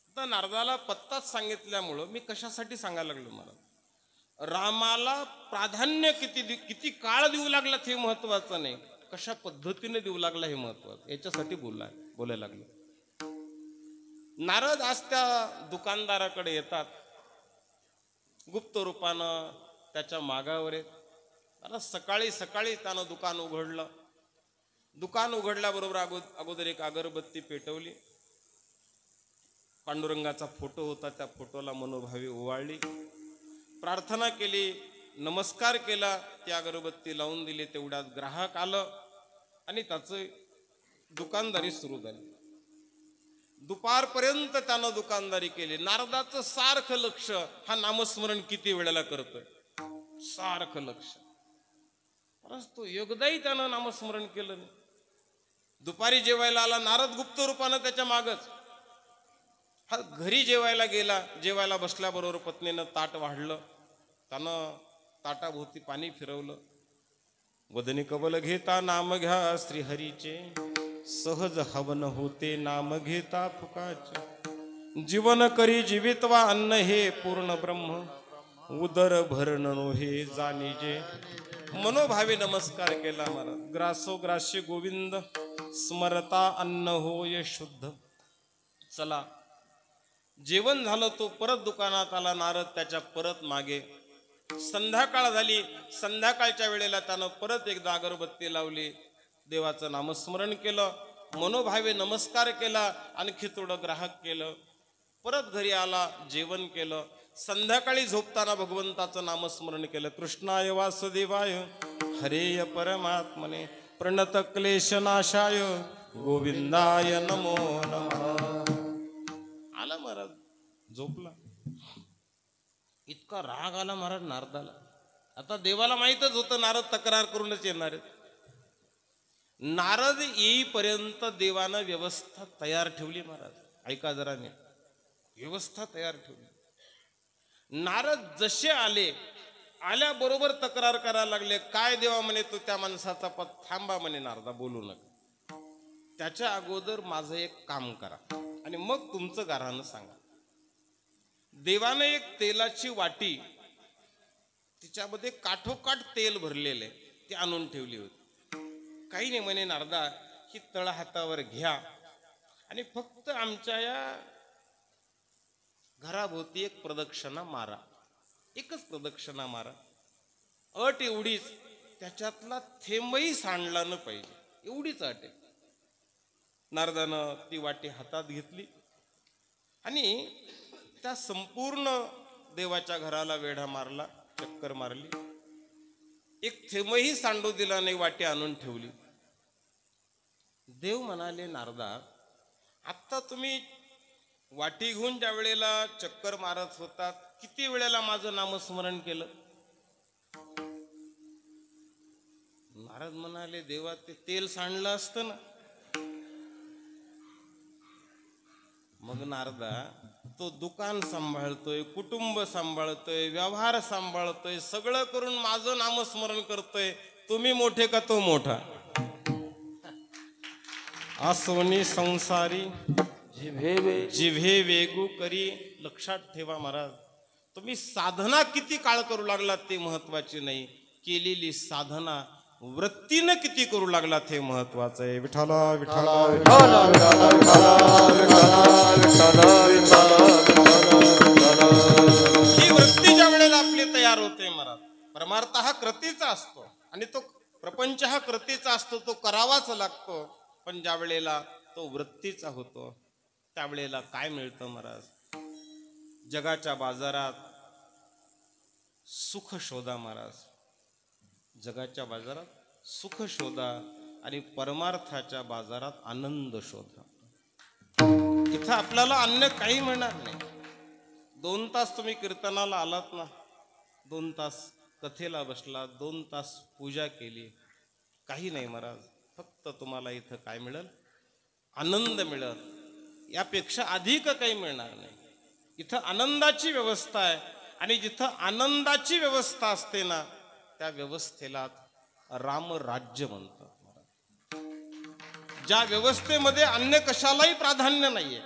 आता नारदाला पत्ताच सांगितल्यामुळं मी कशासाठी सांगायला लागलो मला, रामाला प्राधान्य किती काळ देऊ लागला हे महत्वाचं नाही, कशा पद्धतीने देऊ लागला हे महत्वाचं. याच्यासाठी बोलायला लागलो. नारद आज त्या दुकानदाराकडे येतात, गुप्त रूपानं त्याच्या मागावर येत. आता सकाळी सकाळी त्यानं दुकान उघडलं. दुकान उघडल्याबरोबर अगोदर एक अगरबत्ती पेटवली. पांडुरंगाचा फोटो होता, त्या फोटोला मनोभावी ओवाळली, प्रार्थना केली, नमस्कार केला, ती अगरबत्ती लावून दिली. तेवढ्यात ग्राहक आलं आणि त्याचं दुकानदारी सुरू झाली. दुपारपर्यंत त्यानं दुकानदारी केली. नारदाचं सारखं लक्ष हा नामस्मरण किती वेळेला करतोय, सारखं लक्ष. परंतु एकदाही त्यानं नामस्मरण केलं नाही. दुपारी जेवायला आला नारद गुप्त रूपानं त्याच्या मागच. हा घरी जेवायला गेला. जेवायला बसल्याबरोबर पत्नीनं ताट वाढलं. त्यानं ताटाभोवती पाणी फिरवलं. वदनी कवल घेता नाम घ्या श्रीहरीचे, सहज हवन होते नाम घेता फुकाचे. जीवन करी जीवितवा अन्न हे पूर्ण ब्रह्म, उदर भरण हे जाणीजे. मनोभावे नमस्कार केला महाराज. ग्रासो ग्रास्य गोविंद, स्मरता अन्न होय शुद्ध. चला जेवण झालं. तो परत दुकानात आला. नारद त्याच्या परत मागे. संध्याकाळ झाली. संध्याकाळच्या वेळेला त्यानं परत एकदा अगरबत्ती लावली, देवाचं नामस्मरण केलं, मनोभावे नमस्कार केला, आणखी थोडं ग्राहक केलं, परत घरी आला, जेवण केलं. संध्याकाळी झोपताना भगवंताचं नामस्मरण केलं. कृष्णाय वासुदेवाय हरेय परमात्मने, प्रणत क्लेशनाशाय गोविंदाय नमो नमः. आला महाराज, झोपला. इतका राग आला महाराज नारदाला. आता देवाला माहीतच होतं नारद तक्रार करूनच येणार आहेत. नारद येईपर्यंत देवानं व्यवस्था तयार ठेवली महाराज. ऐका जरा नीट, व्यवस्था तयार ठेवली. नारद जसे आले, आल्याबरोबर तक्रार करायला लागले. काय देवा म्हणे, तो त्या माणसाचा पद थांबा म्हणे, नारदा बोलू नका. त्याच्या अगोदर माझं एक काम करा आणि मग तुमचं गाऱ्हाणं सांगा. देवानं एक तेलाची वाटी, तिच्यामध्ये काठोकाठ तेल भरलेले, ते आणून ठेवली होती. काही नाही म्हणे नारदा, ही तळ हातावर घ्या आणि फक्त आमच्या या घराभोवती एक प्रदक्षिणा मारा, एकच प्रदक्षिणा मारा. अट एवढीच, त्याच्यातला थेंबही सांडला न पाहिजे, एवढीच अट आहे. नारदानं ती वाटी हातात घेतली आणि त्या संपूर्ण देवाच्या घराला वेढा मारला, चक्कर मारली. एक थेंबही सांडू दिला नाही, वाटी आणून ठेवली. देव म्हणाले, नारदा, आत्ता तुम्ही वाटी घेऊन ज्या वेळेला चक्कर मारत होतात, किती वेळेला माझं नामस्मरण केलं? महाराज म्हणाले, देवा ते तेल सांडलं असतं ना. मग नारदा, तो दुकान सांभाळतोय, कुटुंब सांभाळतोय, व्यवहार सांभाळतोय, सगळं करून माझं नामस्मरण करतोय. तुम्ही मोठे का तो मोठा? आसोनी संसारी जिव्हे वेगू करी. लक्षात ठेवा महाराज, तुम्ही साधना किती काळ करू लागलात ते महत्वाचे नाही, केलेली साधना वृत्तीनं किती करू लागलात हे महत्वाचं आहे. विठाला विठाला ही वृत्ती ज्या वेळेला आपली तयार होते महाराज, परमार्थ हा कृतीचा असतो आणि तो प्रपंच हा कृतीचा असतो, तो करावाच लागतो. पण ज्या वेळेला तो वृत्तीचा होतो त्यावेळेला काय मिळतं महाराज? जगाच्या बाजारात सुख शोधा महाराज, जगाच्या बाजारात सुख शोधा आणि परमार्थाच्या बाजारात आनंद शोधा. इथं आपल्याला अन्य काही मिळणार नाही. 2 तास तुम्ही कीर्तनाला आलात ना, 2 तास कथेला बसला, 2 तास पूजा केली, काही नाही महाराज. फक्त तुम्हाला इथं काय मिळेल? आनंद मिळेल. यापेक्षा अधिक काही मिळणार नाही. इथं आनंदाची व्यवस्था आहे आणि जिथं आनंदाची व्यवस्था असते ना, त्या व्यवस्थेला रामराज्य म्हणतात. ज्या व्यवस्थेमध्ये अन्य कशालाही प्राधान्य नाहीये,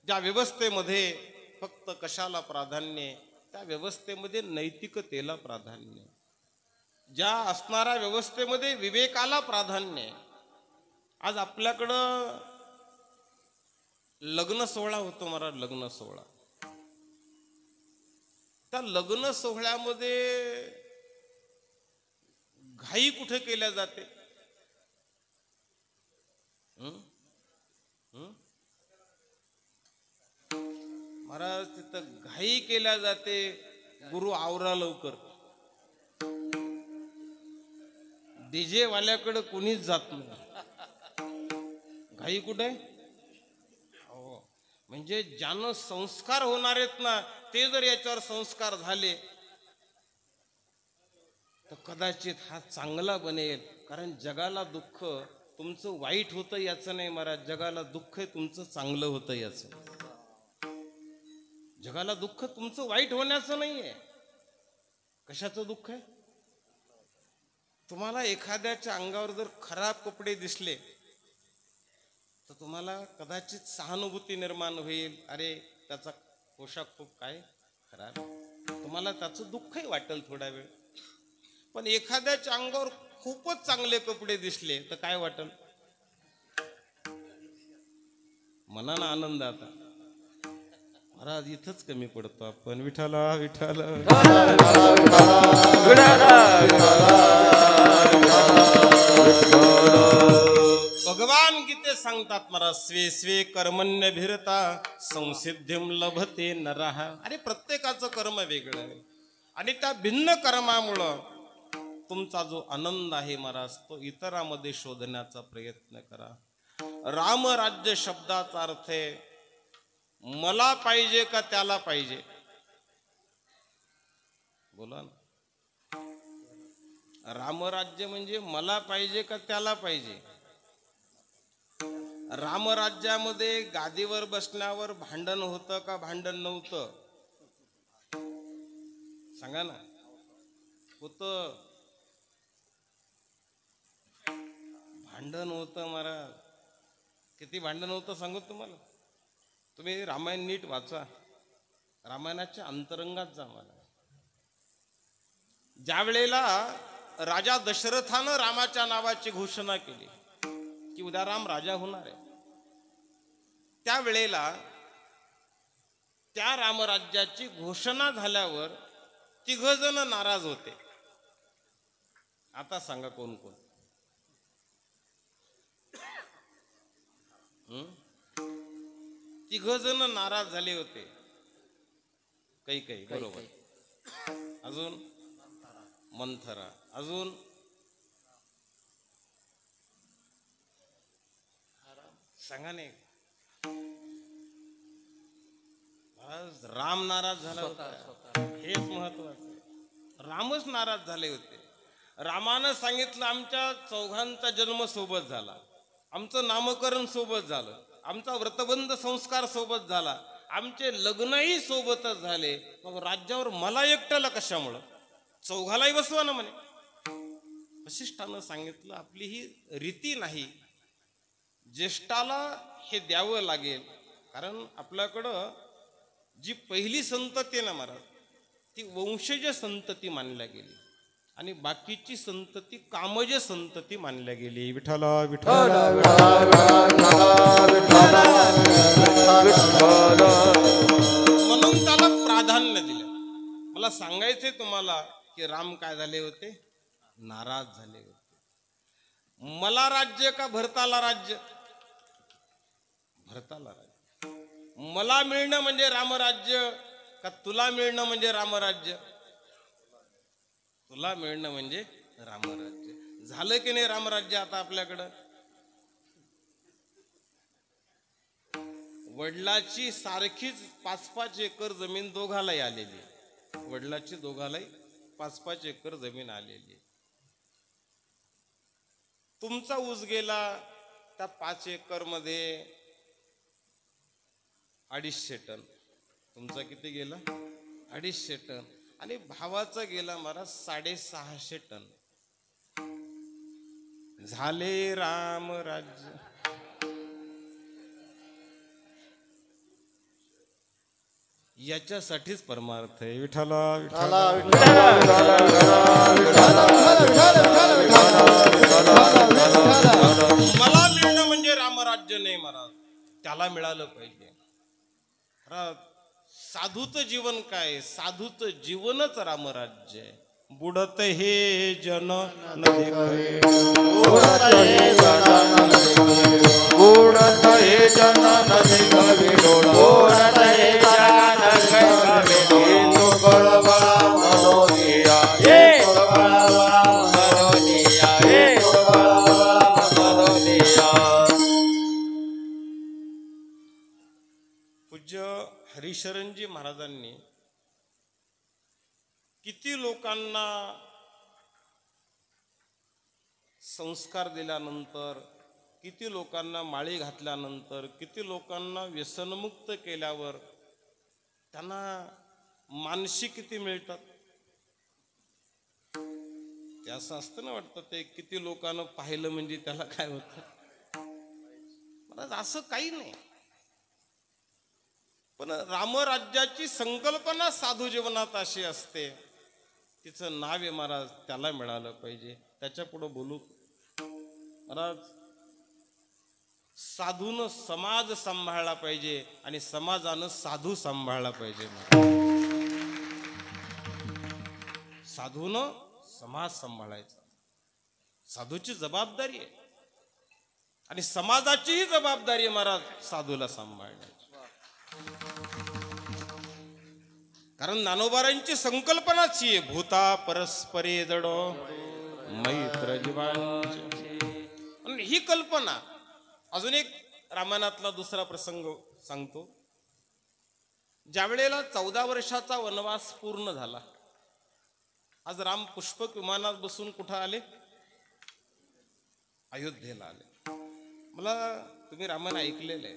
ज्या व्यवस्थेमध्ये फक्त कशाला प्राधान्य, त्या व्यवस्थेमध्ये नैतिकतेला प्राधान्य, ज्या असणाऱ्या व्यवस्थेमध्ये विवेकाला प्राधान्य. आज आपल्याकडं लग्न सोहळा होतो महाराज, लग्न सोहळा. त्या लग्न सोहळ्यामध्ये घाई कुठे केल्या जाते? महाराज तिथं घाई केल्या जाते. गुरु आवरा लवकर. डीजे वाल्याकडे कोणीच जात नाही. घाई कुठे? हो, म्हणजे ज्यानं संस्कार होणार आहेत ना, ते जर याच्यावर संस्कार झाले तर कदाचित हा चांगला बनेल. कारण जगाला दुःख तुमचं वाईट होतं याचं नाही महाराज, जगाला दुःख तुमचं चांगलं होतं याचं. जगाला दुःख तुमचं वाईट होण्याचं नाहीये. कशाचं दुःख आहे? तुम्हाला एखाद्याच्या अंगावर जर खराब कपडे दिसले तर तुम्हाला कदाचित सहानुभूती निर्माण होईल. अरे त्याचा पोशाख खूप काय खराब, तुम्हाला त्याचं दुःखही वाटेल थोडा वेळ. पण एखाद्याच्या अंगावर खूपच चांगले कपडे दिसले तर काय वाटेल? मनाला आनंद. आता महाराज इथंच कमी पडतो आपण. विठाला विठाला भगवान गीते सांगतात महाराज, स्वे स्वे कर्मण्य भिरता संसिद्धिम लभते नरः. अरे प्रत्येकाचं कर्म वेगळं आहे आणि त्या भिन्न कर्मामुळं तुमचा जो आनंद आहे महाराज, तो इतरांमध्ये शोधण्याचा प्रयत्न करा. रामराज्य शब्दाचा अर्थ आहे मला पाहिजे का त्याला पाहिजे? बोला ना. रामराज्य म्हणजे मला पाहिजे का त्याला पाहिजे? रामराज्यामध्ये गादीवर बसण्यावर भांडण होतं का भांडण नव्हतं? सांगा ना. होतं, भांडण होतं महाराज. किती भांडण होतं सांगू तुम्हाला. तुम्ही रामायण नीट वाचा, रामायणाच्या अंतरंगात जा मला. ज्या वेळेला राजा दशरथानं रामाच्या नावाची घोषणा केली की उद्या राम राजा होणार आहे, त्यावेळेला त्या रामराज्याची घोषणा झाल्यावर 3 जण नाराज होते. आता सांगा कोण कोण? 3 जण नाराज झाले होते. काही बरोबर. अजून मंथरा, अजून सांगा नाही. महाराज राम नाराज झाला होता, हेच महत्वाचं. रामच नाराज झाले होते. रामानं सांगितलं आमच्या चौघांचा जन्म सोबत झाला, आमचं नामकरण सोबत झालं, आमचा व्रतबंध संस्कार सोबत झाला, आमचे लग्नही सोबतच झाले, मग राज्यावर मला एकट्याला कशामुळं? चौघालाही बसवा ना म्हणे. वसिष्ठानं सांगितलं आपली ही रीती नाही, ज्येष्ठाला हे द्यावं लागेल. कारण आपल्याकडं जी पहिली संतती आहे ना महाराज, ती वंशज संतती मानल्या गेली आणि बाकीची संतती कामज संतती मानल्या गेली. विठ्ठला विठ्ठला म्हणून त्याला प्राधान्य दिलं. मला सांगायचंय तुम्हाला की राम काय झाले होते? नाराज झाले होते. मला राज्य का भरताला राज्य? भरताला राज्य. मला मिळणं म्हणजे रामराज्य का तुला मिळणं म्हणजे रामराज्य? तुला मिळणं म्हणजे रामराज्य. झालं की नाही रामराज्य आता आपल्याकडं? वडिलाची सारखीच 5-5 एकर जमीन दोघालाही आलेली. वडिलाची दोघालाही 5-5 एकर जमीन आलेली. तुमचा ऊस गेला त्या 5 एकर मध्ये 250 टन. तुमचा किती गेला? 250 टन. आणि भावाचा गेला महाराज 650 टन. झाले राम राज्य. याच्यासाठीच परमार्थ आहे. विठ्ठला विठ्ठला मला मिळणं म्हणजे रामराज्य नाही महाराज, त्याला मिळालं पाहिजे. साधूचं जीवन काय? साधूचं जीवनच रामराज्य आहे. बुडत हे जन न देखे, बुडत हे जन न देखे, बुडत हे जन न देखे, बुडत हे जन न देखे, तो बळबळा मनोनिया, हे तो बळबळा मनोनिया, हे तो बळबळा मनोनिया. पूज्य हरिशरणजी महाराजांनी किती लोकांना संस्कार दिल्यानंतर, किती लोकांना माळी घातल्यानंतर, किती लोकांना व्यसनमुक्त केल्यावर त्यांना मानसी किती मिळतात? ते असं असतं ना, वाटतं ते किती लोकांना पाहिलं म्हणजे त्याला काय होतं. मला असं काही नाही. पण रामराज्याची संकल्पना साधू जीवनात अशी असते, तिचं नाव आहे महाराज, त्याला मिळालं पाहिजे. त्याच्या पुढे बोलू महाराज. साधूनं समाज सांभाळला पाहिजे आणि समाजानं साधू सांभाळला पाहिजे. साधूनं समाज सांभाळायचा, साधूची जबाबदारी आहे. आणि समाजाचीही जबाबदारी आहे महाराज साधूला सांभाळण्याची. कारण ज्ञानोबारांची संकल्पनाच आहे, भूता परस्परे जडो मैत्र जीवांची. ही कल्पना. अजून एक रामायणातला दुसरा प्रसंग सांगतो. ज्या वेळेला 14 वर्षाचा वनवास पूर्ण झाला, आज राम पुष्पक विमानात बसून कुठं आले? अयोध्येला आले. मला तुम्ही रामायण ऐकलेलं आहे.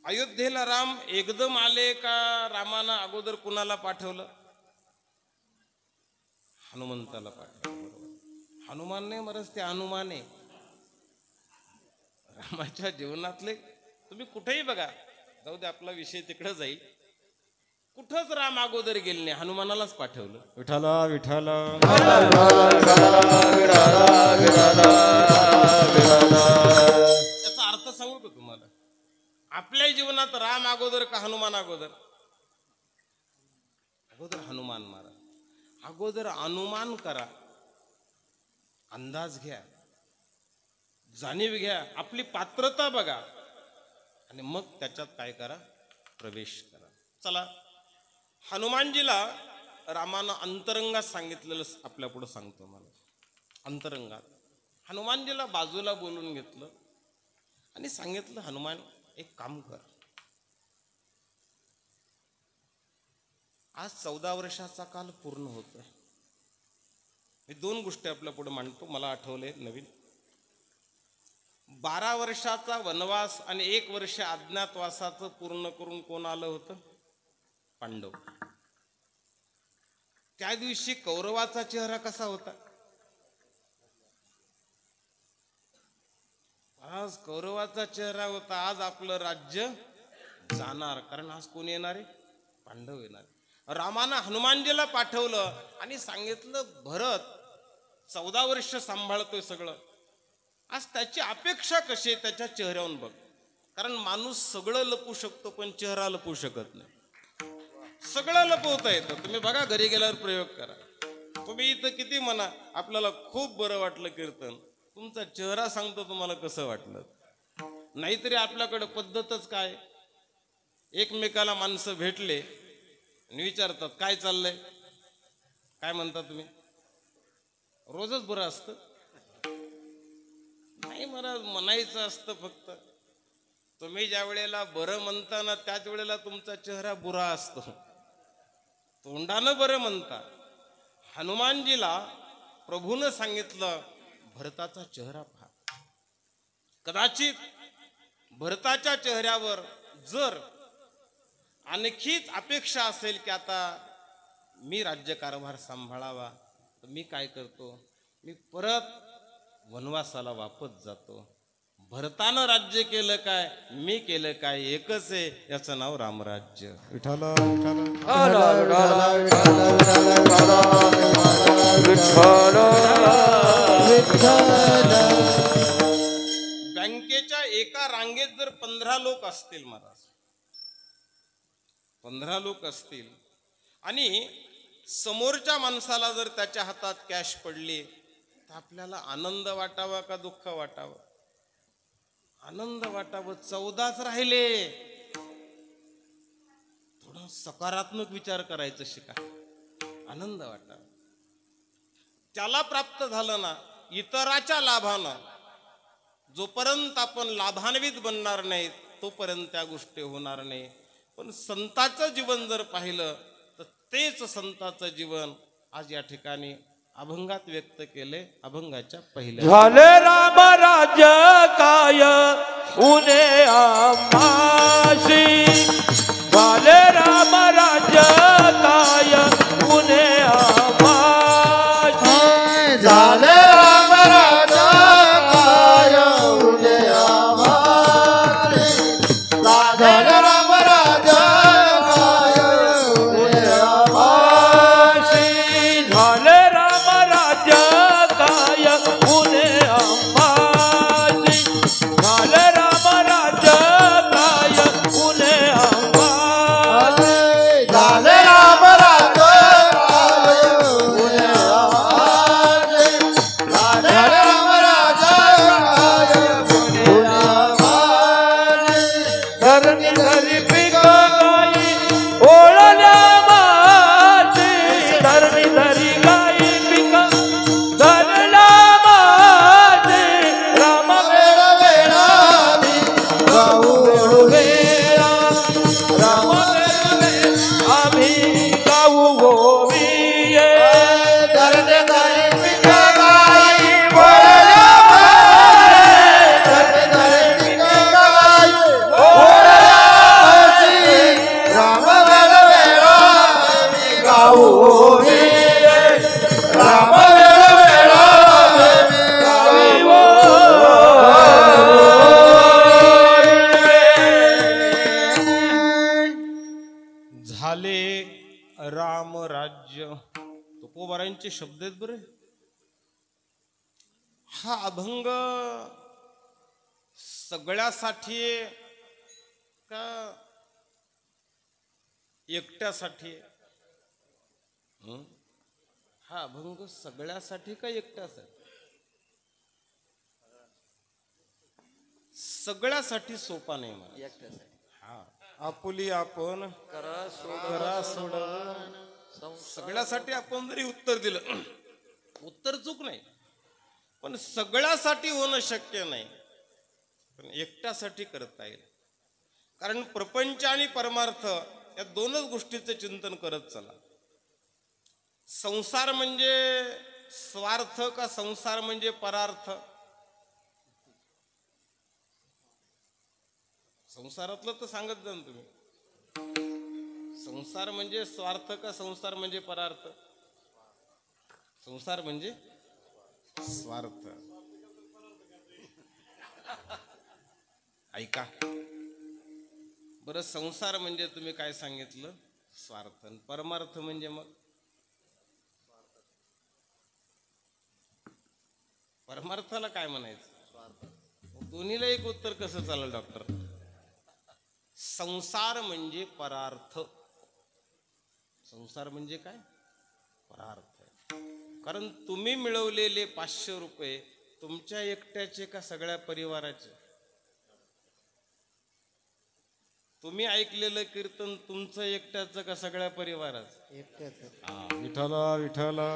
अयोध्येला राम एकदम आले का रामानं अगोदर कुणाला पाठवलं? हनुमंताला पाठवलं. हनुमान नाही महाराज, ते हनुमान आहे. रामाच्या जीवनातले तुम्ही कुठेही बघा, जाऊ दे आपला विषय तिकडे जाईल, कुठंच राम अगोदर गेले नाही, हनुमानालाच पाठवलं. विठ्ठला विठ्ठला याचा अर्थ सांगू का तुम्हाला? आपल्या जीवनात राम अगोदर का हनुमान अगोदर? अगोदर हनुमान मारा, अगोदर अनुमान करा, अंदाज घ्या, जाणीव घ्या, आपली पात्रता बघा आणि मग त्याच्यात काय करा? प्रवेश करा. चला, हनुमानजीला रामानं अंतरंगात सांगितलेलं आपल्या पुढे सांगतो. मला अंतरंगात हनुमानजीला बाजूला बोलून घेतलं आणि सांगितलं, हनुमान एक काम कर, आज 14 वर्षाचा काल पूर्ण होतोय. मी 2 गोष्टी आपल्या पुढे मांडतो, मला आठवले नवीन. 12 वर्षाचा वनवास आणि 1 वर्ष अज्ञातवासाचं पूर्ण करून कोण आलं होतं? पांडव. त्या दिवशी कौरवाचा चेहरा कसा होता? आज कौरवाचा चेहरा होता. आज आपलं राज्य जाणार, कारण आज कोण येणार आहे? पांडव येणार. रामानं हनुमानजीला पाठवलं आणि सांगितलं, भरत 14 वर्ष सांभाळतोय सगळं. आज त्याची अपेक्षा कशी आहे त्याच्या चेहऱ्यावरून बघ. कारण माणूस सगळं लपू शकतो पण चेहरा लपू शकत नाही. सगळं लपवता येतं. तुम्ही बघा, घरी गेल्यावर प्रयोग करा. तुम्ही इथं किती म्हणा आपल्याला खूप बरं वाटलं कीर्तन, तुमचा चेहरा सांगतो तुम्हाला कसं वाटलं. नाहीतरी आपल्याकडे पद्धतच काय, एकमेकाला माणसं भेटले आणि विचारतात काय चाललंय, काय म्हणता तुम्ही? रोजच बरं असतं? नाही महाराज, म्हणायचं असतं फक्त. तुम्ही ज्या वेळेला बरं म्हणता ना त्याच वेळेला तुमचा चेहरा बुरा असतो. तोंडानं बरं म्हणता. हनुमानजीला प्रभूनं सांगितलं, भरताचा चेहरा पहा. कदाचित भरताच्या चेहऱ्यावर जर आणखीच अपेक्षा असेल की आता मी राज्यकारभार सांभाळावा, तर मी काय करतो, मी परत वनवासाला वापस जातो. भरतानं राज्य केलं काय, मी केलं काय, एकच आहे, याचं नाव रामराज्य. विठाला बँकेच्या एका रांगेत जर 15 लोक असतील महाराज, 15 लोक असतील आणि समोरच्या माणसाला जर त्याच्या हातात कॅश पडली, तर आपल्याला आनंद वाटावा का दुःख वाटावं? आनंद वाटावं. 14च राहिले. थोडं सकारात्मक विचार करायचं शिका. आनंद वाटावा. त्याला प्राप्त झालं ना इतराच्या लाभानं, जोपर्यंत आपण लाभान्वित बनणार नाही तोपर्यंत त्या गोष्टी होणार नाही. पण संताचं जीवन जर पाहिलं तर तेच संताचं जीवन आज या ठिकाणी अभंगात व्यक्त केले. अभंगाच्या पहिल्या झाले राम राज्य काय उने आमासी, झाले राम राज्य काय उने आमासी, झाले राम राज्य काय उने आमासी, झाले राम राज्य काय उने आमासी, झाले राम राज्य काय उने आमासी, झाले राम राज्य काय उने आमासी, झाले राम राज्य काय उने आमासी, झाले राम राज्य काय उने आमासी, धरणी धरी पिक गाई ओळल्या माती, धरणी धरी गाई पिक धरला माती, राम वेळ वेळावी गाऊ वेळा, राम वेळ आम्ही गाऊ गोविये, धरणे धरी पिक गाई ओळल्या माती, धरणे धरी पिक गाई ओळल्या माती, राम वेळ वेळावी गाऊ गोविये, राम वेळ वेळावी गाऊ झाले राम राज्य. तुकोबारांचे शब्द आहेत बरे. हा अभंग सगळ्यासाठी आहे का एकट्यासाठी आहे? हा अभंग सगळ्यासाठी का एकट्यासाठी? सगळ्यासाठी सोपा नाही मला. हा, आपुली आपण करा सोडवून. सगळ्यासाठी आपण जरी उत्तर दिलं, उत्तर चूक नाही, पण सगळ्यासाठी होणं शक्य नाही. पण एकट्यासाठी करता येईल. कारण प्रपंच आणि परमार्थ या दोनच गोष्टीचं चिंतन करत चला. संसार म्हणजे स्वार्थ का संसार म्हणजे परार्थ? संसारातलं तर सांगत जा ना तुम्ही. संसार म्हणजे स्वार्थ का संसार म्हणजे परार्थ? संसार म्हणजे स्वार्थ. ऐका बरं, संसार म्हणजे तुम्ही काय सांगितलं? स्वार्थ. परमार्थ म्हणजे मग परमार्थाला काय म्हणायचं? दोन्हीला एक उत्तर कसं चालेल डॉक्टर? संसार म्हणजे परार्थ. संसार म्हणजे काय? परार्थ. कारण तुम्ही मिळवलेले 500 रुपये तुमच्या एकट्याचे का सगळ्या परिवाराचे? तुम्ही ऐकलेलं कीर्तन तुमचं एकट्याचं का सगळ्या परिवाराचं? एकट्याचं. विठ्ठला विठ्ठला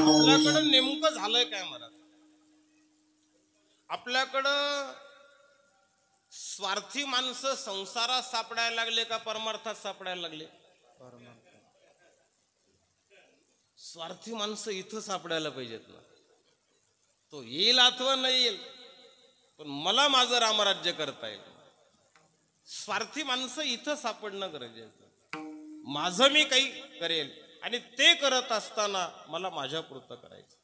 आपल्याकडं नेमकं झालंय काय महाराज? आपल्याकडं स्वार्थी माणसं संसारात सापडायला लागले का परमार्थात सापडायला लागले? स्वार्थी माणसं इथं सापडायला पाहिजेत ना. तो येईल अथवा नाही येईल, पण मला माझं रामराज्य करता येईल. स्वार्थी माणसं इथं सापडणं गरजेचं. माझं मी काही करेल आणि ते करत असताना मला माझ्या पुरतं करायचं.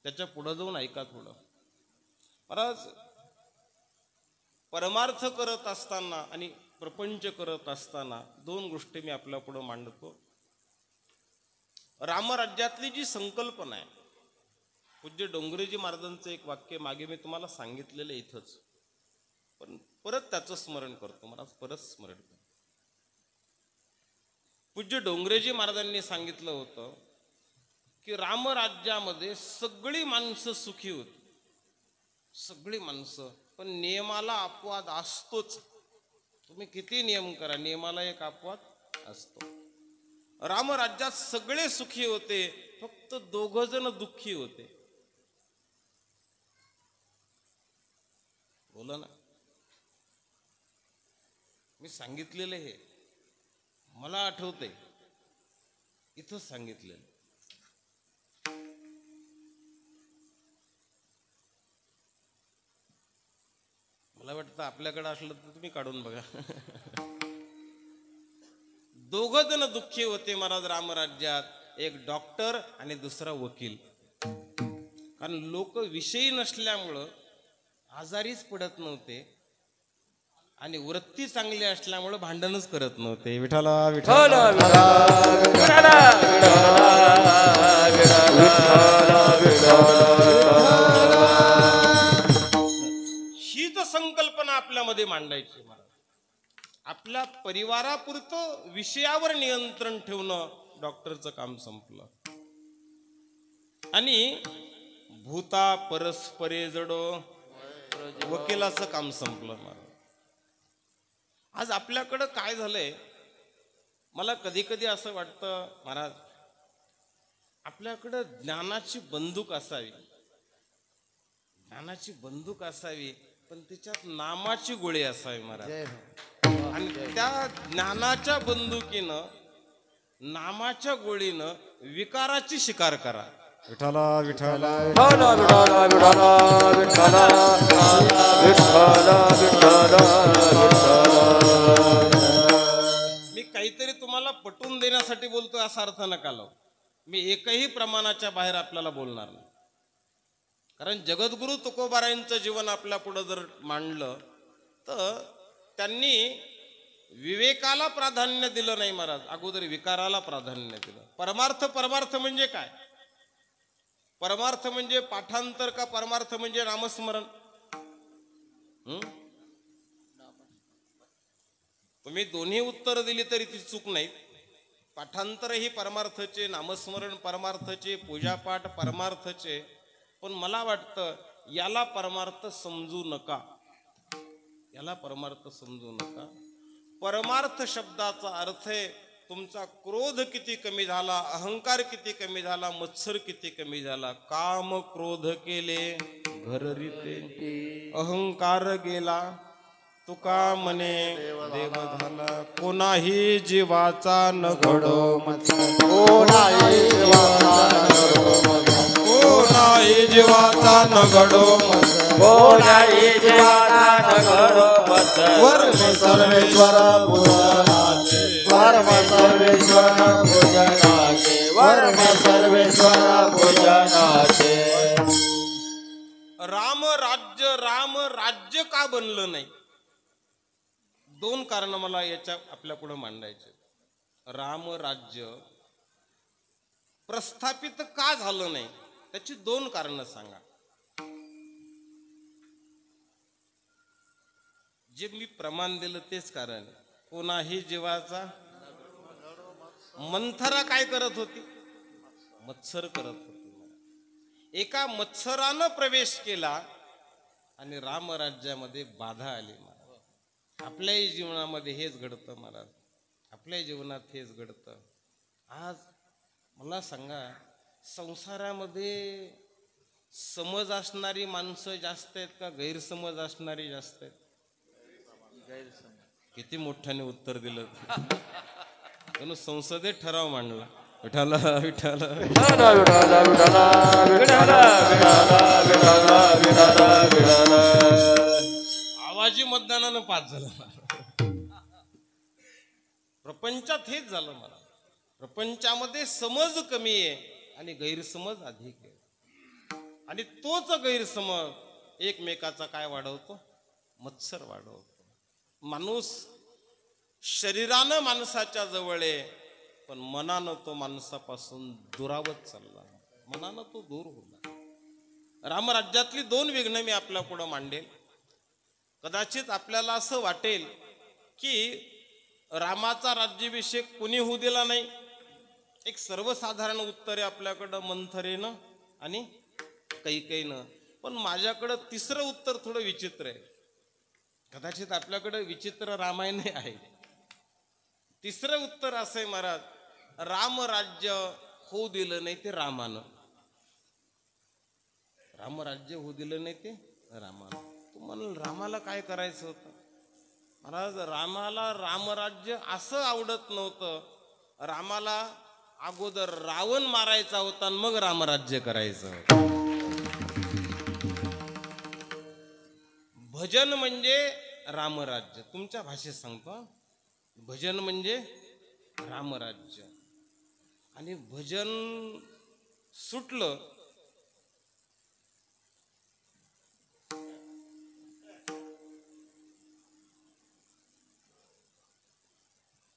त्याच्या पुढं जाऊन ऐका थोडं महाराज. परमार्थ करत असताना आणि प्रपंच करत असताना दोन गोष्टी मी आपल्या पुढं मांडतो. रामराज्यातली जी संकल्पना आहे, पूज्य डोंगरेजी महाराजांचं एक वाक्य मागे मी तुम्हाला सांगितलेलं इथंच, पण परत त्याचं स्मरण करतो महाराज, परत स्मरण करतो. पूज्य डोंगरेजी महाराजांनी सांगितलं होतं की रामराज्यामध्ये सगळी माणसं सुखी होती, सगळी माणसं. पण नियमाला अपवाद असतोच. तुम्ही किती नियम करा, नियमाला एक अपवाद असतो. रामराज्यात सगळे सुखी होते, फक्त 2 जण दुःखी होते. बोला ना. मी सांगितलेलं हे मला आठवतंय, इथंच सांगितलेलं. मला वाटतं आपल्याकडे असलं तर तुम्ही काढून बघा. 2 जण दुःखी होते महाराज रामराज्यात, एक डॉक्टर आणि दुसरा वकील. कारण लोक विषयी नसल्यामुळं आजारीच पडत नव्हते आणि वृत्ती चांगली असल्यामुळं भांडणच करत नव्हते. विठ्ठला विठ्ठला हीच संकल्पना आपल्यामध्ये मांडायची महाराज. आपल्या परिवारापुरतं विषयावर नियंत्रण ठेवणं डॉक्टरचं काम संपलं आणि भूता परस्परे जडो वकिलाचं काम संपलं महाराज. आज आपल्याकडं काय झालंय, मला कधी कधी असं वाटतं महाराज, आपल्याकडं ज्ञानाची बंदूक असावी, ज्ञानाची बंदूक असावी, पण त्याच्यात नामाची गोळी असावी महाराज. आणि त्या ज्ञानाच्या बंदुकीनं नामाच्या गोळीनं विकाराची शिकार करा. विठ्ठला विठ्ठला मी काहीतरी तुम्हाला पटवून देण्यासाठी बोलतोय असा अर्थ नका लावू. मी एकही प्रमाणाच्या बाहेर आपल्याला बोलणार नाही. कारण जगद्गुरु तुकोबारायांचं जीवन आपल्या पुढे जर मांडलं तर त्यांनी विवेकाला प्राधान्य दिलं नाही महाराज, अगोदर विकाराला प्राधान्य दिलं. परमार्थ म्हणजे काय? परमार्थ म्हणजे पाठांतर का परमार्थ म्हणजे नामस्मरण? तुम्ही दोन्ही उत्तर दिली तरी ती चूक नाही. पाठांतर ही परमार्थचे, नामस्मरण परमार्थचे, पूजापाठ परमार्थचे. पण मला वाटतं याला परमार्थ समजू नका, याला परमार्थ समजू नका. परमार्थ शब्दाचा अर्थ आहे तुमचा क्रोध किती कमी झाला, अहंकार किती कमी झाला, मत्सर किती कमी झाला. काम क्रोध केले घर रीते, अहंकार गेला तुका मने देव झाला. कोणाही जीवाचा न घडो कोणाही जीवाचा न घडो कोणाही जीवाचा न घडो कोणाही जीवाचा न घडो मत्सर. वर्म सर्वेश्वर पूजनाचे वर्म सर्वेश्वर पूजनाचे वर्म सर्वेश्वर पूजनाचे. राम राज्य का बनलं नाही? दोन कारण मला याच्या आपल्या पुढे मांडायचे. राम राज्य प्रस्थापित का झालं नाही त्याची दोन कारण सांगा. जे मी प्रमाण दिलं तेच कारण. कोणाही जीवाचा, मंथरा काय करत होती? मत्सर करत होती. एका मत्सरानं प्रवेश केला आणि रामराज्यामध्ये बाधा आली. आपल्याही जीवनामध्ये हेच घडतं महाराज, आपल्याही जीवनात हेच घडतं. आज मला सांगा, संसारामध्ये समज असणारी माणसं जास्त आहेत का गैरसमज असणारी जास्त आहेत? किती मोठ्याने उत्तर दिलं. त्यानं संसदेत ठराव मांडला, विठाला विठाला आवाजी मतदानानं पास झालं. प्रपंचात हेच झालं मला. प्रपंचामध्ये समज कमी आहे आणि गैरसमज अधिक आहे. आणि तोच गैरसमज एकमेकाचा काय वाढवतो? मत्सर वाढवतो. माणूस शरीरानं माणसाच्या जवळ आहे, पण मनानं तो माणसापासून दुरावत चालला. मनानं तो दूर होता. रामराज्यातली दोन विघ्न मी आपल्या पुढं मांडेल. कदाचित आपल्याला असं वाटेल की रामाचा राज्याभिषेक कुणी होऊ दिला नाही. एक सर्वसाधारण उत्तर आहे आपल्याकडं, मंथरेनं आणि कैकेयीनं. पण माझ्याकडं तिसरं उत्तर थोडं विचित्र आहे. कदाचित आपल्याकडं विचित्र रामायण आहे. तिसरं उत्तर असं आहे महाराज, रामराज्य होऊ दिलं नाही ते रामानं. रामराज्य होऊ दिलं नाही ते रामानं. तुम्हाला रामाला काय करायचं होतं महाराज? रामाला रामराज्य असं आवडत नव्हतं. रामाला अगोदर रावण मारायचा होता आणि मग रामराज्य करायचं होतं. भजन म्हणजे रामराज्य. तुमच्या भाषेत सांगतो, भजन म्हणजे रामराज्य. आणि भजन सुटलं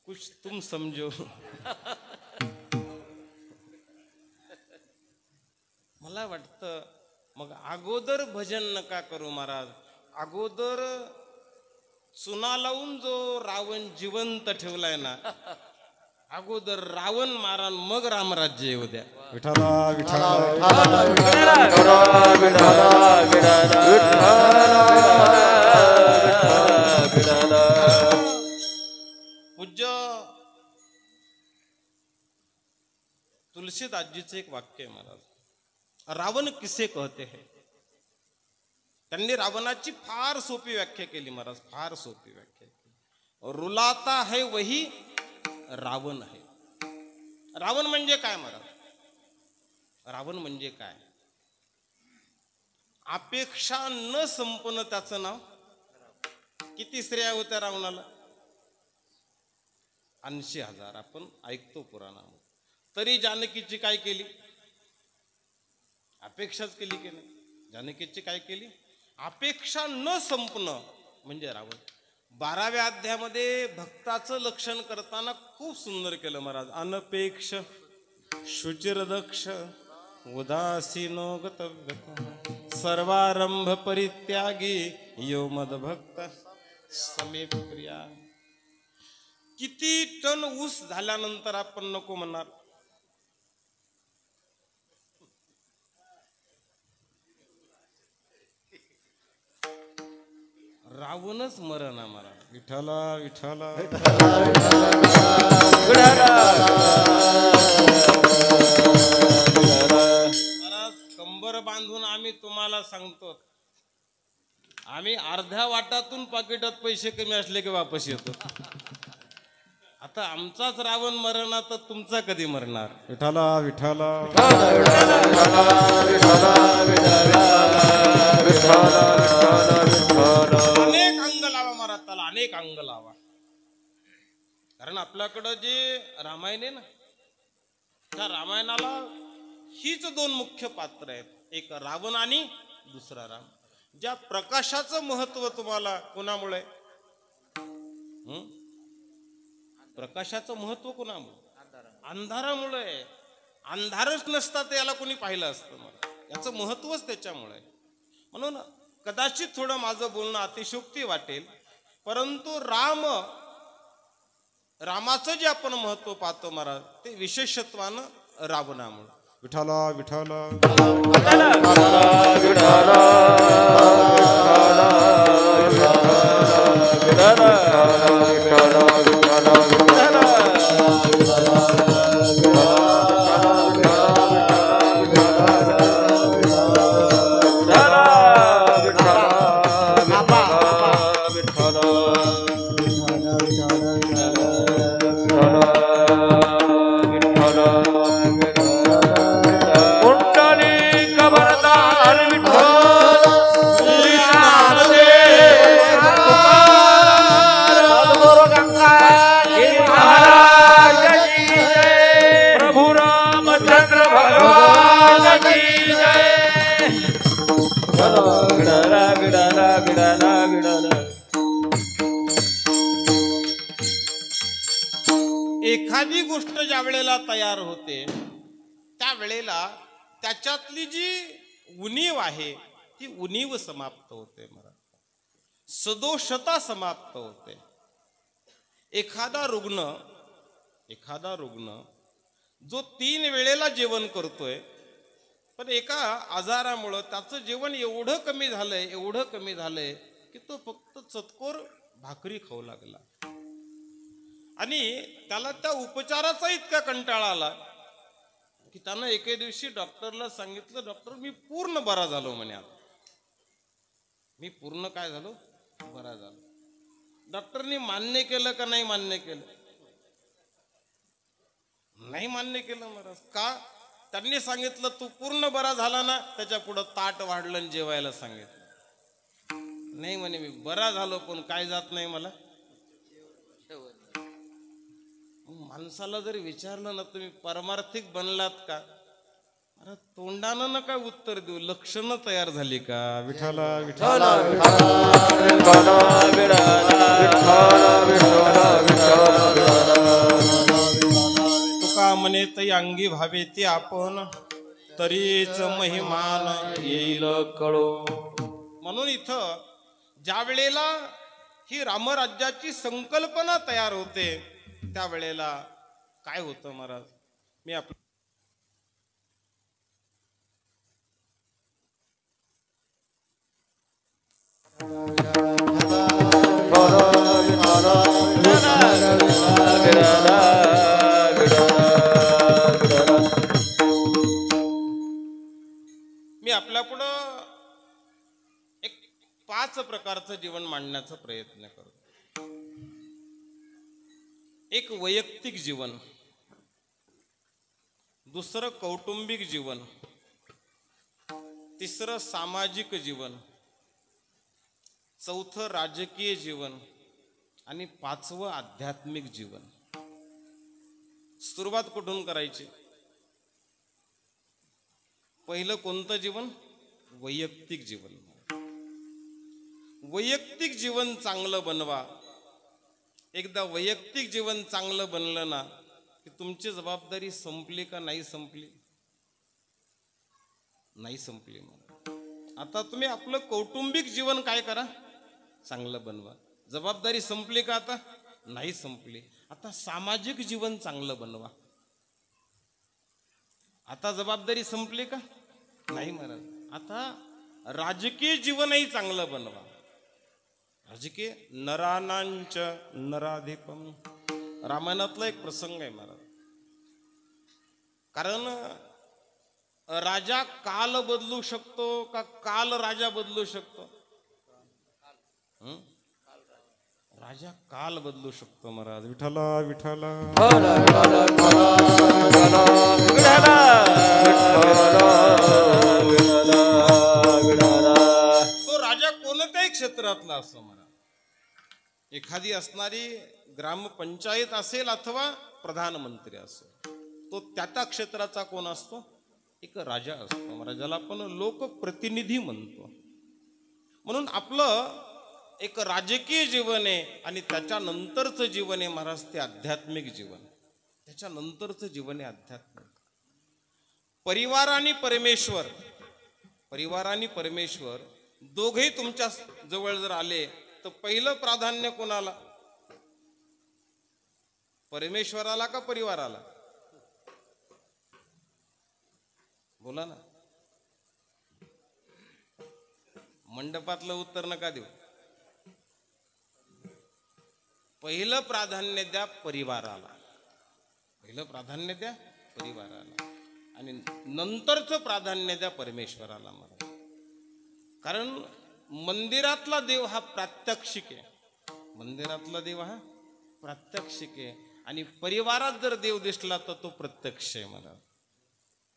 कुछ तुम समजो. मला वाटतं मग अगोदर भजन नका करू महाराज. अगोदर चुना लावून जो रावण जिवंत ठेवलाय ना, अगोदर रावण मारा मग रामराज्य येऊ द्या. विठाला विठाला पूज्य तुलसीदासजीचं एक वाक्य आहे महाराज, रावण किसे कहते हैं. त्यांनी रावणाची फार सोपी व्याख्या केली महाराज, फार सोपी व्याख्या केली. रुलाता है वही रावण आहे. रावण म्हणजे काय महाराज? रावण म्हणजे काय? अपेक्षा न संपन्न त्याचं नाव. किती स्त्रिया होत्या रावणाला? 80,000. आपण ऐकतो पुराणामध्ये. तरी जानकीची काय केली? अपेक्षाच केली की नाही? जानकीची काय केली? अपेक्षा न संपणं म्हणजे रावण. 12व्या अध्यायामध्ये भक्ताचं लक्षण करताना खूप सुंदर केलं महाराज. अनपेक्ष शुचिरदक्ष उदासीनो गतव्य सर्वारंभ परित्यागी यो मदभक्त समे प्रिया. किती टन ऊस झाल्यानंतर आपण नको म्हणणार? रावणच मरण आम्हाला. विठाला विठाला महाराज, कंबर बांधून आम्ही तुम्हाला सांगतो, आम्ही अर्ध्या वाटातून पाकिटात पैसे कमी असले की वापस येतो. आता आमचाच रावण मरणार तर तुमचा कधी मरणार. विठाला विठाला अनेक अंग लावा महाराज, त्याला अनेक अंग लावा. कारण आपल्याकडं जे रामायण आहे ना, त्या रामायणाला हीच दोन मुख्य पात्र आहेत, एक रावण आणि दुसरा राम. ज्या प्रकाशाचं महत्व तुम्हाला कोणामुळे, प्रकाशाचं महत्व कोणामुळे, अंधारामुळे. अंधारच नसता तर याला कोणी पाहिलं असतं. याचं महत्वच त्याच्यामुळे. म्हणून कदाचित थोडं माझं बोलणं अतिशयोक्ती वाटेल, परंतु रामाचं जे आपण महत्व पाहतो महाराज, ते विशेषत्वानं रावणामुळे. विठाला विठाला एखादी गोष्ट ज्या वेळेला तयार होते त्या वेळेला त्याच्यातली जी उणीव आहे ती उणीव समाप्त होते, सदोषता समाप्त होते. एखादा रुग्ण जो 3 वेळेला जेवण करतोय, पण एका आजारामुळं त्याचं जेवण एवढं कमी झालंय की तो फक्त चतकोर भाकरी खाऊ लागला. आणि त्याला त्या उपचाराचा इतका कंटाळा आला की त्यानं एके दिवशी डॉक्टरला सांगितलं, डॉक्टर मी पूर्ण बरा झालो म्हणे. आता मी पूर्ण काय झालो, बरा झालो. डॉक्टरनी मान्य केलं का नाही मान्य केलं? नाही मान्य केलं महाराज. का? त्यांनी सांगितलं तू पूर्ण बरा झाला ना, त्याच्या पुढं ताट वाढलं आणि जेवायला सांगितलं. नाही म्हणे मी बरा झालो पण काय जात नाही मला. माणसाला जरी विचारलं ना तुम्ही परमार्थिक बनलात का, अरे तोंडानं ना काय उत्तर देऊ, लक्षणं तयार झाली का. विठाला विठाला तुका म्हणे तई अंगी भावे ती आपण, तरीच महिमान येईल कळो. म्हणून इथं ज्या वेळेला ही रामराज्याची संकल्पना तयार होते त्यावेळेला काय होतं महाराज, मी आपलं आपल्या पुढं एक 5 प्रकारचं जीवन मांडण्याचा प्रयत्न करतो. एक वैयक्तिक जीवन, दुसरं कौटुंबिक जीवन, तिसरं सामाजिक जीवन, चौथं राजकीय जीवन आणि 5वं आध्यात्मिक जीवन. सुरुवात कुठून करायची? पहिलं कोणतं जीवन? वैयक्तिक जीवन. वैयक्तिक जीवन चांगलं बनवा. एकदा वैयक्तिक जीवन चांगलं बनलं ना की तुमची जबाबदारी संपली का नाही संपली? नाही संपली. आता तुम्ही आपलं कौटुंबिक जीवन काय करा? चांगलं बनवा. जबाबदारी संपली का? आता नाही संपली. आता सामाजिक जीवन चांगलं बनवा. आता जबाबदारी संपली का? नाही महाराज. आता राजकीय जीवनही चांगलं बनवा. राजकीय नरानांच नराधिपम. रामायणातला एक प्रसंग आहे महाराज. कारण राजा काल बदलू शकतो का काल राजा बदलू शकतो? राजा काल बदलू शकतो महाराज. विठ्ठला विठ्ठला तो राजा कोणत्याही क्षेत्रातला असो महाराज. एखादी असणारी ग्रामपंचायत असेल अथवा प्रधानमंत्री असेल, तो त्या क्षेत्राचा कोण असतो? एक राजा असतो महाराज, ज्याला आपण लोकप्रतिनिधी म्हणतो. म्हणून आपलं एक राजकीय जीवन आहे आणि त्याच्यानंतरचं जीवन आहे महाराज ते आध्यात्मिक जीवन. त्याच्यानंतरचं जीवन आहे आध्यात्मिक. परिवार आणि परमेश्वर, परिवार आणि परमेश्वर दोघेही तुमच्या जवळ जर आले तर पहिलं प्राधान्य कोणाला? परमेश्वराला का परिवाराला? बोला ना. मंडपातलं उत्तर नका देऊ. पहिलं प्राधान्य द्या परिवाराला, पहिलं प्राधान्य द्या परिवाराला आणि नंतरचं प्राधान्य द्या परमेश्वराला महाराज. कारण मंदिरातला देव हा प्रात्यक्षिक आहे. मंदिरातला देव हा प्रात्यक्षिक आहे आणि परिवारात जर देव दिसला तर तो प्रत्यक्ष आहे महाराज.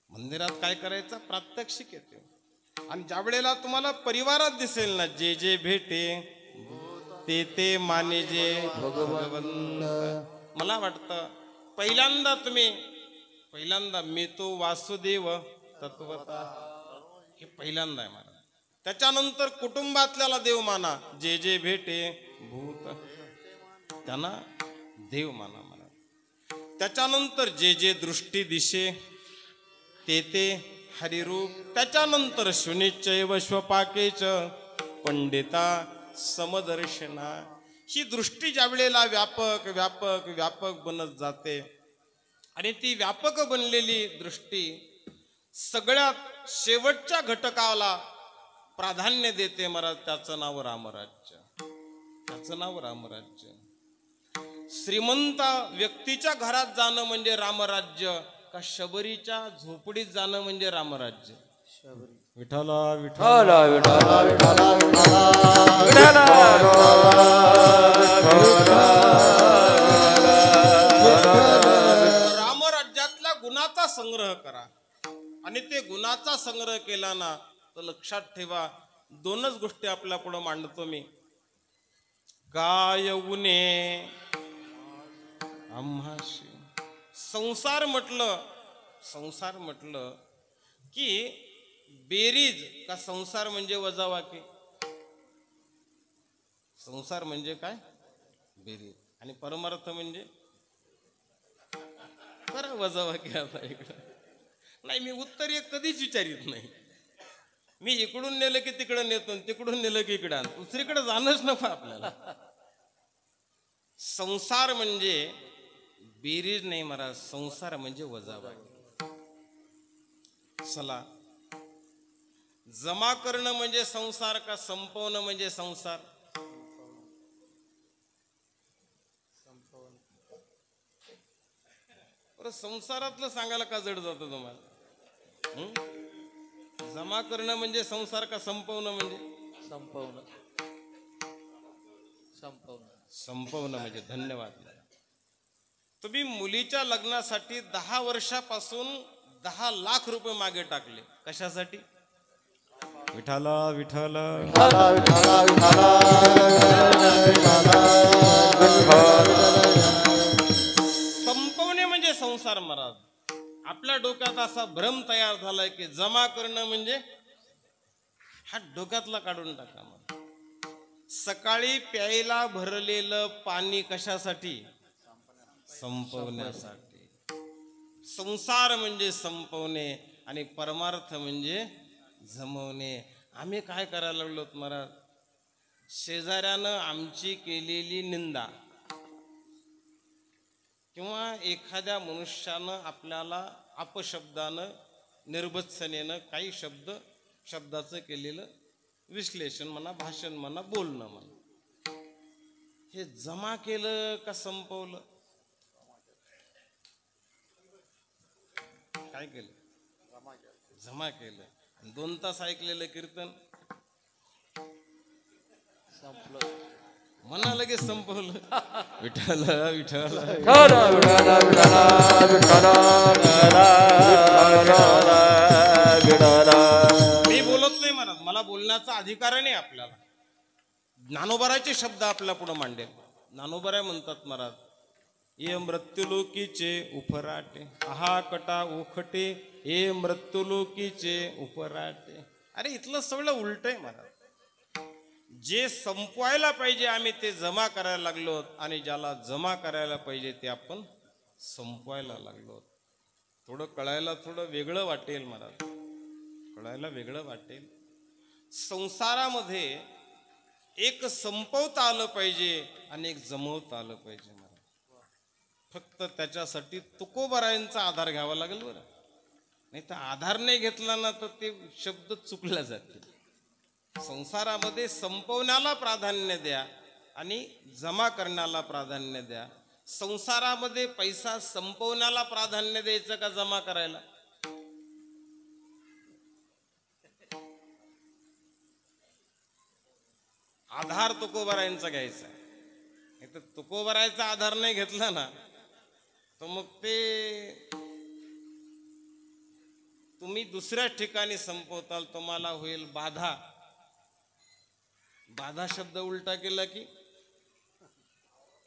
मंदिरात काय करायचं? प्रात्यक्षिक येते. आणि ज्या वेळेला तुम्हाला परिवारात दिसेल ना, जे जे भेटे ते ते माने जे भगवंत. मला वाटतं पहिल्यांदा मी तो वासुदेव तत्वता हे पहिल्यांदा आहे महाराज. त्याच्यानंतर कुटुंबातल्याला देव माना, जे जे भेटे भूत त्यांना देव माना महाराज. त्याच्यानंतर जे जे दृष्टी दिशे ते ते हरिरूप. त्याच्यानंतर शुनिच्चैव स्वपाकेच पंडिता समदर्शना. ही दृष्टी ज्या वेळेला व्यापक व्यापक व्यापक बनत जाते आणि ती व्यापक बनलेली दृष्टी सगळ्यात शेवटच्या घटकाला प्राधान्य देते महाराज. त्याचं नाव रामराज्य. त्याचं नाव रामराज्य. श्रीमंत व्यक्तीच्या घरात जाणं म्हणजे रामराज्य का शबरीच्या झोपडीत जाणं म्हणजे रामराज्य? विठ्ठला विठ्ठला विठ्ठला रामराज्यातल्या गुणाचा संग्रह करा आणि ते गुणाचा संग्रह केला ना तर लक्षात ठेवा दोनच गोष्टी आपल्या पुढे मांडतो मी. काय उने आम्हाशी. संसार म्हटलं की बेरीज का संसार म्हणजे वजावाकी? संसार म्हणजे काय? बेरीज. आणि परमार्थ म्हणजे बरं वजावाकी. आता इकडं नाही, मी उत्तर एक कधीच विचारित नाही. मी इकडून नेलं की तिकडं नेतो, तिकडून नेलं की इकडं आणतो. दुसरीकडे जाणंच नको आपल्याला. संसार म्हणजे बेरीज नाही महाराज, संसार म्हणजे वजाबाकी. चला, जमा करणं म्हणजे संसार का संपवणं म्हणजे संसार? संसारातलं सांगायला का जड जातं तुम्हाला? जमा करणं म्हणजे संसार का संपवणं म्हणजे? संपवणं म्हणजे. धन्यवाद. तुम्ही मुलीच्या लग्नासाठी 10 वर्षापासून 10 लाख रुपये मागे टाकले. कशासाठी? विठाला विठाला संपवणे म्हणजे संसार महाराज. आपल्या डोक्यात असा भ्रम तयार झालाय की जमा करणं म्हणजे हा डोक्यातला काढून टाका. सकाळी प्यायला भरलेलं पाणी कशासाठी? संपवण्यासाठी. संसार म्हणजे संपवणे आणि परमार्थ म्हणजे जमवणे. आम्ही काय करायला लागलो महाराज? शेजाऱ्यानं आमची केलेली निंदा किंवा एखाद्या मनुष्यानं आपल्याला अपशब्दानं निर्भत्सनेनं काही शब्दाचं केलेलं विश्लेषण म्हणा, भाषण म्हणा, बोलणं म्हणा, हे जमा केलं का संपवलं? काय केलं? जमा केलं. 2 तास ऐकलेलं कीर्तन संपलं. मना लगेच संपवलं. विठ्ठल विठ्ठल मी बोलत नाही महाराज, मला बोलण्याचा अधिकार नाही आपल्याला. ज्ञानोबाराचे शब्द आपल्या पुढे मांडेल. ज्ञानोबाराय म्हणतात महाराज, ये मृत्युलोकीचे उफराटे आहा कटा उखटे, ये मृत्युलोकीचे उपराटे. अरे इथलं सगळं उलट आहे महाराज. जे संपवायला पाहिजे आम्ही ते जमा करायला लागलो, आणि ज्याला जमा करायला पाहिजे ते आपण संपवायला लागलो. थोडं कळायला थोडं वेगळं वाटेल महाराज, कळायला वेगळं वाटेल. संसारामध्ये एक संपवता आलं पाहिजे आणि एक जमवता आलं पाहिजे महाराज. फक्त त्याच्यासाठी तुकोबारायांचा आधार घ्यावा लागेल बरं. नाही तर आधार नाही घेतला ना तर ते शब्द चुकला जातील. संसारामध्ये संपवण्याला प्राधान्य द्या आणि जमा करण्याला प्राधान्य द्या. संसारामध्ये पैसा संपवण्याला प्राधान्य द्यायचं का जमा करायला? आधार तुकोबारायांचा घ्यायचा. नाही तर तुकोबारायांचा आधार नाही घेतला ना तर मग ते तुम्ही दुसऱ्या ठिकाणी संपवताल, तुम्हाला होईल बाधा. बाधा शब्द उलटा केला की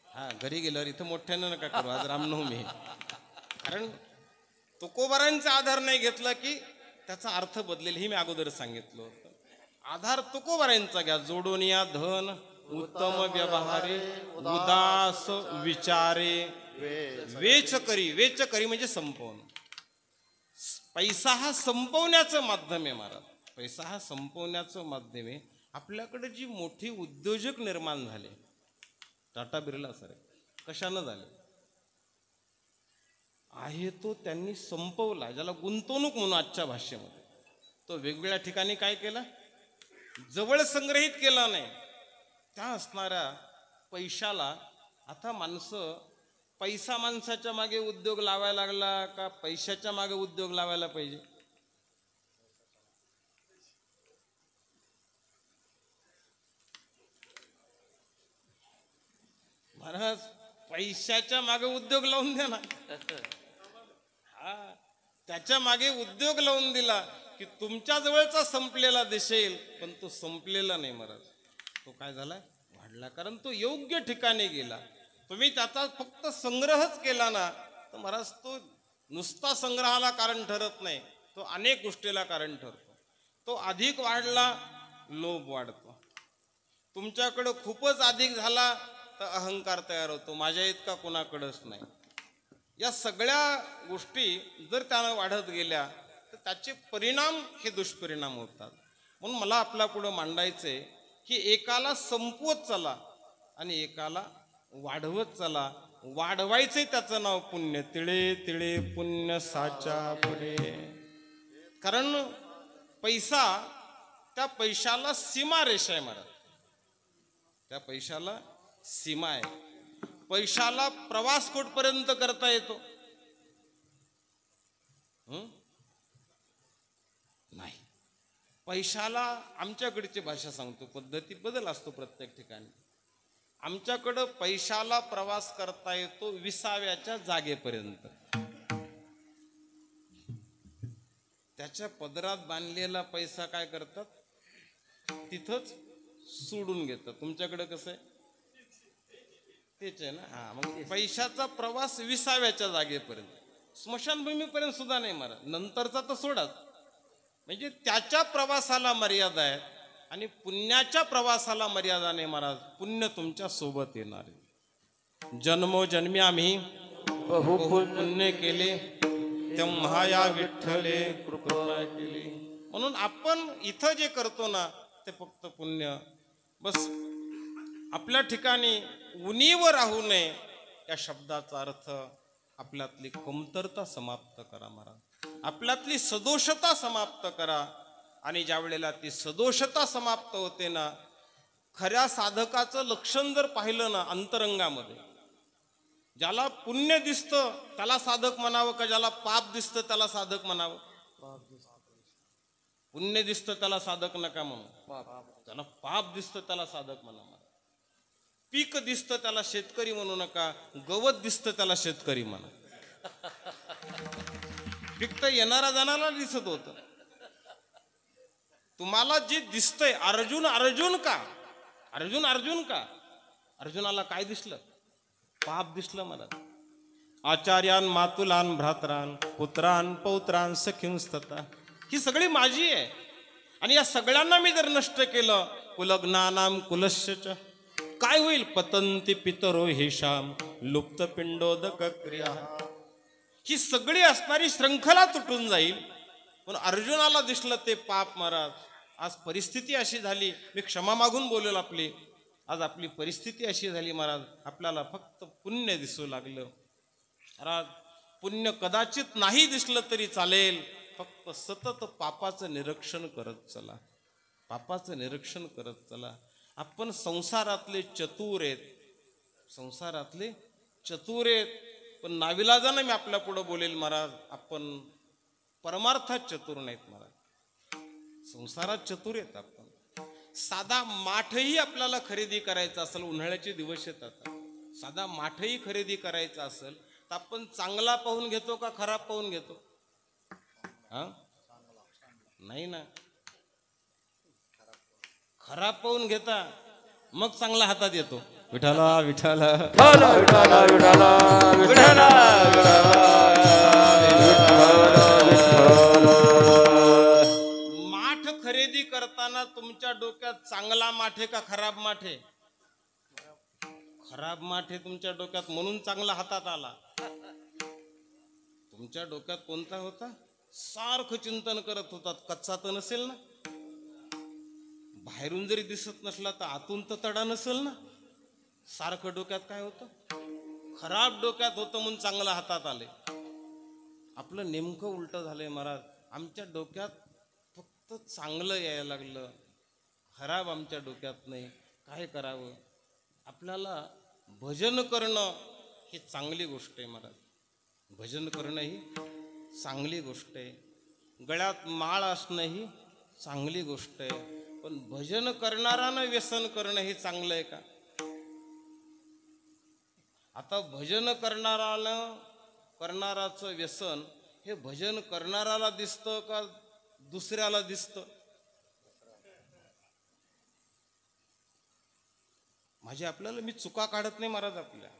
हा घरी गेल्यावर इथं मोठ्यानं नका करू, आज रामनवमी आहे. कारण तुकोबारांचा आधार नाही घेतला की त्याचा अर्थ बदलेल, ही मी अगोदर सांगितलं होतं. आधार तुकोबारांचा घ्या. जोडून या धन उत्तम व्यवहारे उदास विचारे वेच करी. वेच करी म्हणजे संपवणं. पैसा हा संपवण्याचं माध्यम आहे महाराज. पैसा हा संपवण्याचं माध्यम आहे. आपल्याकडे जी मोठी उद्योजक निर्माण झाले, टाटा बिर्ला सर, कशानं झाले आहे तो त्यांनी संपवला, ज्याला गुंतवणूक म्हणून आजच्या भाषेमध्ये. तो वेगवेगळ्या ठिकाणी काय केला, जवळ संग्रहित केला नाही. त्या असणाऱ्या पैशाला आता माणसं, पैसा माणसाच्या मागे उद्योग लावायला लागला का पैशाच्या मागे उद्योग लावायला पाहिजे? महाराज पैशाच्या मागे उद्योग लावून द्या ना. हा, त्याच्या मागे उद्योग लावून दिला की तुमच्या जवळचा संपलेला दिसेल, पण तो संपलेला नाही महाराज. तो काय झाला, वाढला. कारण तो योग्य ठिकाणी गेला. तुम्ही त्याचा फक्त संग्रहच केला ना तर महाराज तो नुसता संग्रहाला कारण ठरत नाही, तो अनेक गोष्टीला कारण ठरतो. तो अधिक वाढला, लोभ वाढतो. तुमच्याकडं खूपच अधिक झाला तर अहंकार तयार होतो, माझ्या इतका कोणाकडंच नाही. या सगळ्या गोष्टी जर त्यानं वाढत गेल्या तर त्याचे परिणाम हे दुष्परिणाम होतात. म्हणून मला आपल्या पुढं मांडायचंय की एकाला संपवत चला आणि एकाला वाढवत चला. वाढवायचंय त्याचं नाव पुण्य. तिळे तिळे पुण्य साचा पुढे. कारण पैसा, त्या पैशाला सीमारेषा आहे महाराज. त्या पैशाला सीमा आहे. पैशाला प्रवास कुठपर्यंत करता येतो? नाही. पैशाला आमच्याकडची भाषा सांगतो, पद्धती बदल असतो प्रत्येक ठिकाणी. आमच्याकडं पैशाला प्रवास करता येतो 20व्या जागेपर्यंत. त्याच्या पदरात बांधलेला पैसा काय करतात, तिथंच सोडून घेतात. तुमच्याकडे कसं आहे तेच आहे ना. हा, मग पैशाचा प्रवास 20व्या जागेपर्यंत, स्मशानभूमीपर्यंत सुद्धा नाही महाराज. नंतरचा तर सोडाच. म्हणजे त्याच्या प्रवासाला मर्यादा आहे आणि पुण्याच्या प्रवासाला मर्यादा नाही महाराज. पुण्य तुमच्या सोबत येणार आहे. जन्मोजन्मी आम्ही बहु पुण्य केले, तेव्हा या विठ्ठले कृपा केली. म्हणून आपण इथं जे करतो ना ते फक्त पुण्य. बस आपल्या ठिकाणी उणीवर राहू नये या शब्दाचा अर्थ आपल्यातली कमतरता समाप्त करा महाराज. आपल्यातली सदोषता समाप्त करा. आणि ज्या वेळेला ती सदोषता समाप्त होते ना खऱ्या साधकाचं लक्षण जर पाहिलं ना अंतरंगामध्ये, ज्याला पुण्य दिसतं त्याला साधक म्हणावं का ज्याला पाप दिसतं त्याला साधक म्हणावं? पुण्य दिसतं त्याला साधक नका म्हणू, त्याला पाप दिसतं त्याला साधक म्हणा. पीक दिसतं त्याला शेतकरी म्हणू नका, गवत दिसतं त्याला शेतकरी म्हणा. पीक तर येणारा जाणारा दिसत होतं. तुम्हाला जे दिसतंय, अर्जुन अर्जुन का, अर्जुन अर्जुन का, अर्जुनाला काय दिसलं? पाप दिसलं मला. आचार्यान मातुलान भ्रातरान पुत्रान पौत्रान सखींस्तता, ही सगळी माझी आहे. आणि या सगळ्यांना मी जर नष्ट केलं, कुलग्नानाम कुलश्च काय होईल? पतंती पितरो हेशाम लुप्त पिंडोदक क्रिया, ही सगळी असणारी श्रंखला तुटून जाईल. पण अर्जुनाला दिसलं ते पाप. महाराज आज परिस्थिती अशी झाली, मी क्षमा मागून बोलेल आपली, आज आपली परिस्थिती अशी झाली महाराज, आपल्याला फक्त पुण्य दिसू लागलं. महाराज पुण्य कदाचित नाही दिसलं तरी चालेल, फक्त सतत पापाचं निरीक्षण करत चला, पापाचं निरीक्षण करत चला. आपण संसारातले चतुर आहेत, संसारातले चतुर आहेत, पण नाविलाजानं मी आपल्या पुढे बोलेल महाराज, आपण परमार्थात चतुर नाहीत महाराज. संसारात चतुर आहेत आपण. साधा माठही आपल्याला खरेदी करायचा असेल, उन्हाळ्याचे दिवस येतात, साधा माठही खरेदी करायचा असेल तर आपण चांगला पाहून घेतो का खराब पाहून घेतो? हा नाही ना, खराब पाहून घेता मग चांगला हातात येतो. विठाला विठाला विठाला विठाला विठाला माठ खरेदी करताना तुमच्या डोक्यात चांगला माठ आहे का खराब माठ आहे? खराब माठ आहे तुमच्या डोक्यात, म्हणून चांगला हातात आला. तुमच्या डोक्यात कोणता होता? सारखं चिंतन करत होतात, कच्चा तर नसेल ना, बाहेरून जरी दिसत नसला तर आतून तर तडा नसेल ना. सारखं डोक्यात काय होतं? खराब डोक्यात होतं म्हणून चांगलं हातात आले. आपलं नेमकं उलट झालंय महाराज. आमच्या डोक्यात फक्त चांगलं यायला लागलं, खराब आमच्या डोक्यात नाही. काय करावं? आपल्याला भजन करणं ही चांगली गोष्ट आहे महाराज. भजन करणं ही चांगली गोष्ट आहे. गळ्यात माळ असणं ही चांगली गोष्ट आहे. पण भजन करणारानं व्यसन करणं हे चांगलं आहे का? आता भजन करणाराचं व्यसन हे भजन करणाराला दिसतं का दुसऱ्याला दिसतं? माझी आपल्याला, मी चुका काढत नाही महाराज आपल्या.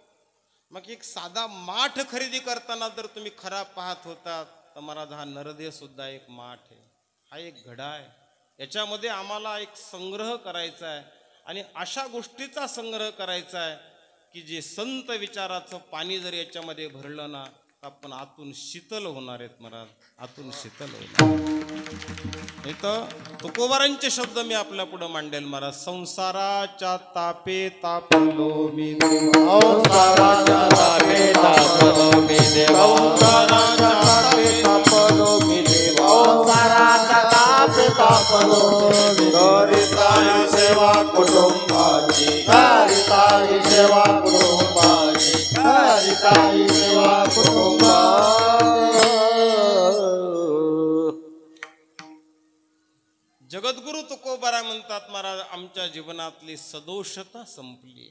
मग एक साधा माठ खरेदी करताना जर तुम्ही खराब पाहत होता तर महाराज हा नरदेह सुद्धा एक माठ आहे, हा एक घडा आहे. याच्यामध्ये आम्हाला एक संग्रह करायचा आहे आणि अशा गोष्टीचा संग्रह करायचा आहे की जे संत विचाराचं पाणी जर याच्यामध्ये भरलं ना तर आपण आतून शीतल होणार आहेत महाराज, आतून शीतल होणार. इथं तुकोबारांचे शब्द मी आपल्या पुढे मांडेल महाराज. संसाराच्या तापे तापलो मी देवा, संसाराच्या तापे तापलो मी देवा, संसाराच्या तापे तापलो मी देवा, संसाराच्या तापे तापलो मी करिताई सेवा कुटुंबाची, करिताई सेवा कुटुंबाची, करिताई सेवा कुटुंबाची. जगद्गुरु तुकोबारा म्हणतात महाराज, आमच्या जीवनातली सदोषता संपली.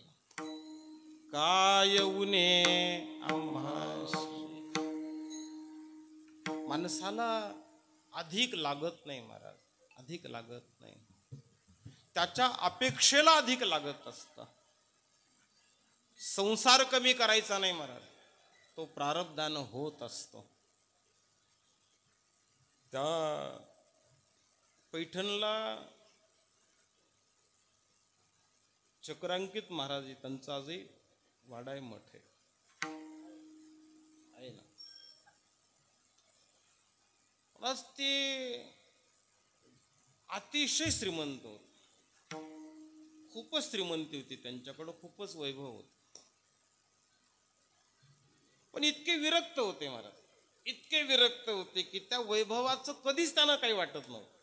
काय उने आम्हाशी, माणसाला अधिक लागत नाही महाराज, अधिक लागत नाही. त्याच्या अपेक्षेला अधिक लागत असतं. संसार कमी करायचा नाही महाराज, तो प्रारब्धानं होत असतो. त्या पैठणला चक्रांकित महाराज त्यांचा आजही वाडाय मठ आहे ना. आज ते अतिशय श्रीमंत होते, खूपच श्रीमंती होती त्यांच्याकडं, खूपच वैभव होत. पण इतके विरक्त होते महाराज, इतके विरक्त होते की त्या वैभवाचं कधीच त्यांना काही वाटत नव्हतं.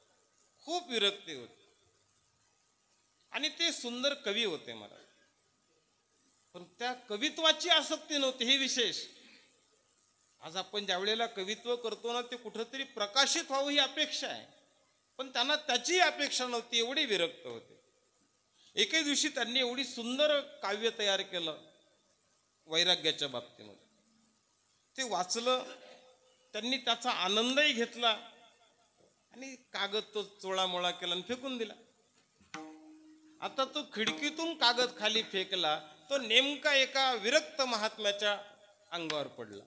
खूप विरक्ती होती. आणि ते सुंदर कवी होते महाराज, पण त्या कवित्वाची आसक्ती नव्हती, हे विशेष. आज आपण ज्या वेळेला कवित्व करतो ना, ते कुठंतरी प्रकाशित व्हावं ही अपेक्षा आहे, पण त्यांना त्याची अपेक्षा नव्हती, एवढे विरक्त होते. एके दिवशी त्यांनी एवढी सुंदर काव्य तयार केलं वैराग्याच्या बाबतीमध्ये. ते वाचलं, त्यांनी त्याचा आनंदही घेतला आणि कागद तो चोळामोळा केला आणि फेकून दिला. आता तो खिडकीतून कागद खाली फेकला, तो नेमका एका विरक्त महात्म्याच्या अंगावर पडला.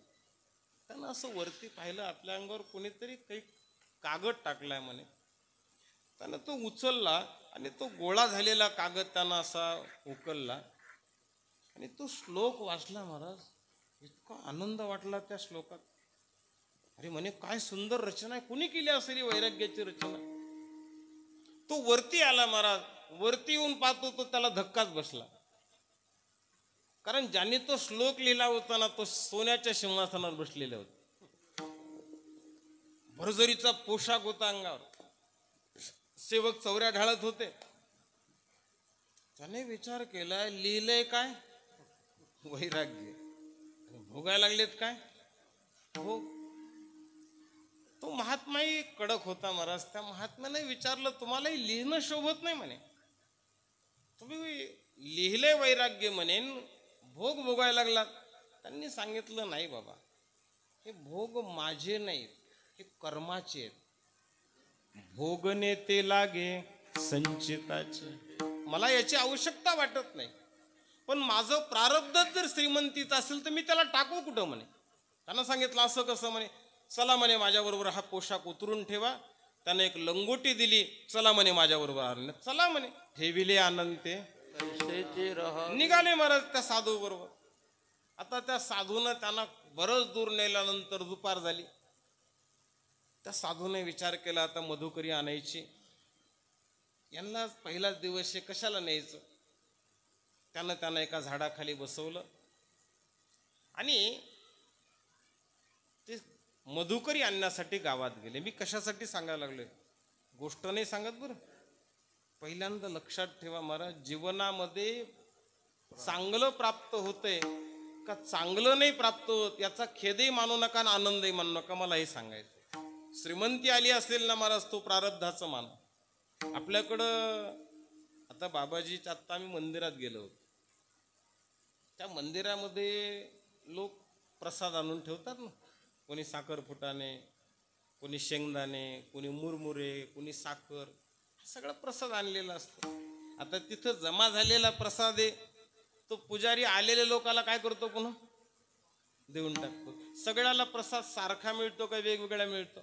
त्यानं असं वरती पाहिलं, आपल्या अंगावर कोणीतरी काही कागद टाकलाय म्हणे. त्यानं तो उचलला आणि तो गोळा झालेला कागद त्यानं असा उकलला आणि तो श्लोक वाचला महाराज. इतका आनंद वाटला त्या श्लोकात. अरे म्हणे, काय सुंदर रचना आहे, कुणी केली असेल ही वैराग्याची रचना. तो वरती आला महाराज, वरती येऊन पाहतो तो त्याला धक्काच बसला. कारण ज्यांनी तो श्लोक लिहिला होता ना, तो सोन्याच्या सिंहासनावर बसलेले होते. भरजरीचा पोशाख होता अंगावर, सेवक चौऱ्या ढाळत होते. त्याने विचार केला, लिहिलंय काय? वैराग्य. भोगायला लागलेत काय? भोग. तो महात्माही कडक होता महाराज. त्या महात्म्याने विचारलं, तुम्हालाही लिहिणं शोभत नाही म्हणे, तुम्ही लिहिले वैराग्य म्हणेन, भोग भोगायला लागलात. त्यांनी सांगितलं, नाही बाबा, हे भोग माझे नाहीत, हे कर्माचे आहेत. भोगने ते लागे संचिताचे. मला याची आवश्यकता वाटत नाही, पण माझं प्रारब्धच जर श्रीमंतीचं असेल तर मी त्याला टाकू कुठं म्हणे. त्यांना सांगितलं, असं कसं म्हणे. चला म्हणे, माझ्याबरोबर हा पोशाख उतरून ठेवा. त्याने एक लंगोटी दिली. चला म्हणे माझ्याबरोबर आले. चला म्हणे. ठेविले आनंदे, निघाले महाराज त्या साधू बरोबर. आता त्या साधूनं त्यांना बरंच दूर नेल्यानंतर दुपार झाली. त्या साधूने विचार केला, आता मधुकरी आणायची. यांना पहिलाच दिवस कशाला न्यायचं. त्यानं एका झाडाखाली बसवलं आणि ते मधुकरी आणण्यासाठी गावात गेले. मी कशासाठी सांगायला लागलोय, गोष्ट नाही सांगत बरं. पहिल्यांदा लक्षात ठेवा महाराज, जीवनामध्ये चांगलं प्राप्त होतंय का चांगलं नाही प्राप्त होत याचा खेदही मानू नका आणि आनंदही मानू नका. मला हे सांगायचं, श्रीमंती आली असेल ना महाराज, तो प्रारब्धाचं मान. आपल्याकडं आता बाबाजीच्या, आत्ता आम्ही मंदिरात गेलो होतो, त्या मंदिरामध्ये लोक प्रसाद आणून ठेवतात ना. कोणी साखर फुटाणे, कोणी शेंगदाणे, कोणी मुरमुरे, कोणी साखर, सगळा प्रसाद आणलेला असतो. आता तिथं जमा झालेला प्रसाद आहे, तो पुजारी आलेल्या लोकाला काय करतो, पुन्हा देऊन टाकतो. सगळ्याला प्रसाद सारखा मिळतो का वेगवेगळा मिळतो?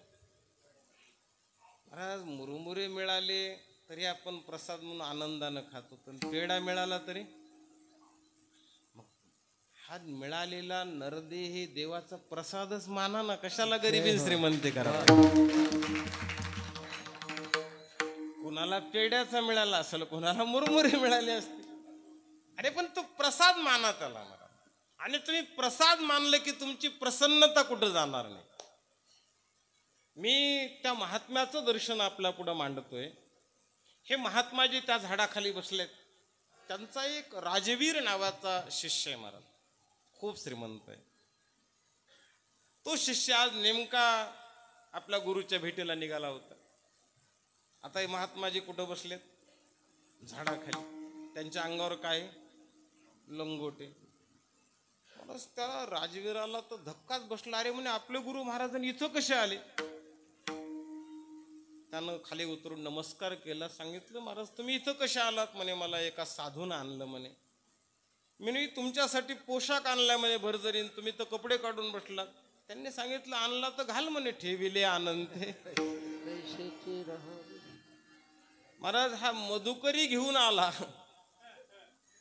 महाराज, मुरमुरे मिळाले तरी आपण प्रसाद म्हणून आनंदानं खातो, पण पेढा मिळाला तरी. हा मिळालेला नरदेही देवाचा प्रसादच माना ना, कशाला गरिबी श्रीमंती करा. कुणाला पेढ्याचा मिळाला असेल, कुणाला मुरमुरे मिळाले असते. अरे पण तो प्रसाद माना त्याला महाराज. आणि तुम्ही प्रसाद मानलं की तुमची प्रसन्नता कुठं जाणार नाही. मी त्या महात्म्याचं दर्शन आपल्या पुढं मांडतोय. हे महात्माजी त्या झाडाखाली बसलेत. त्यांचा एक राजवीर नावाचा शिष्य आहे महाराज, खूप श्रीमंत आहे. तो शिष्य आज नेमका आपल्या गुरुच्या भेटीला निघाला होता. आता हे महात्माजी कुठं बसलेत? झाडाखाली. त्यांच्या अंगावर काय? लंगोटे. त्या राजवीराला तर धक्काच बसला. अरे म्हणे, आपले गुरु महाराजांनी इथं कसे आले? त्यानं खाली उतरून नमस्कार केला. सांगितलं, महाराज तुम्ही इथं कसे आलात? म्हणे, मला एका साधून आणलं म्हणे. मी तुमच्यासाठी पोशाख आणलाय म्हणे भरजरीन, तुम्ही तर कपडे काढून बसलात. त्यांनी सांगितलं, आणला तर घाल म्हणे. ठेविले आनंदे. महाराज, हा मधुकरी घेऊन आला.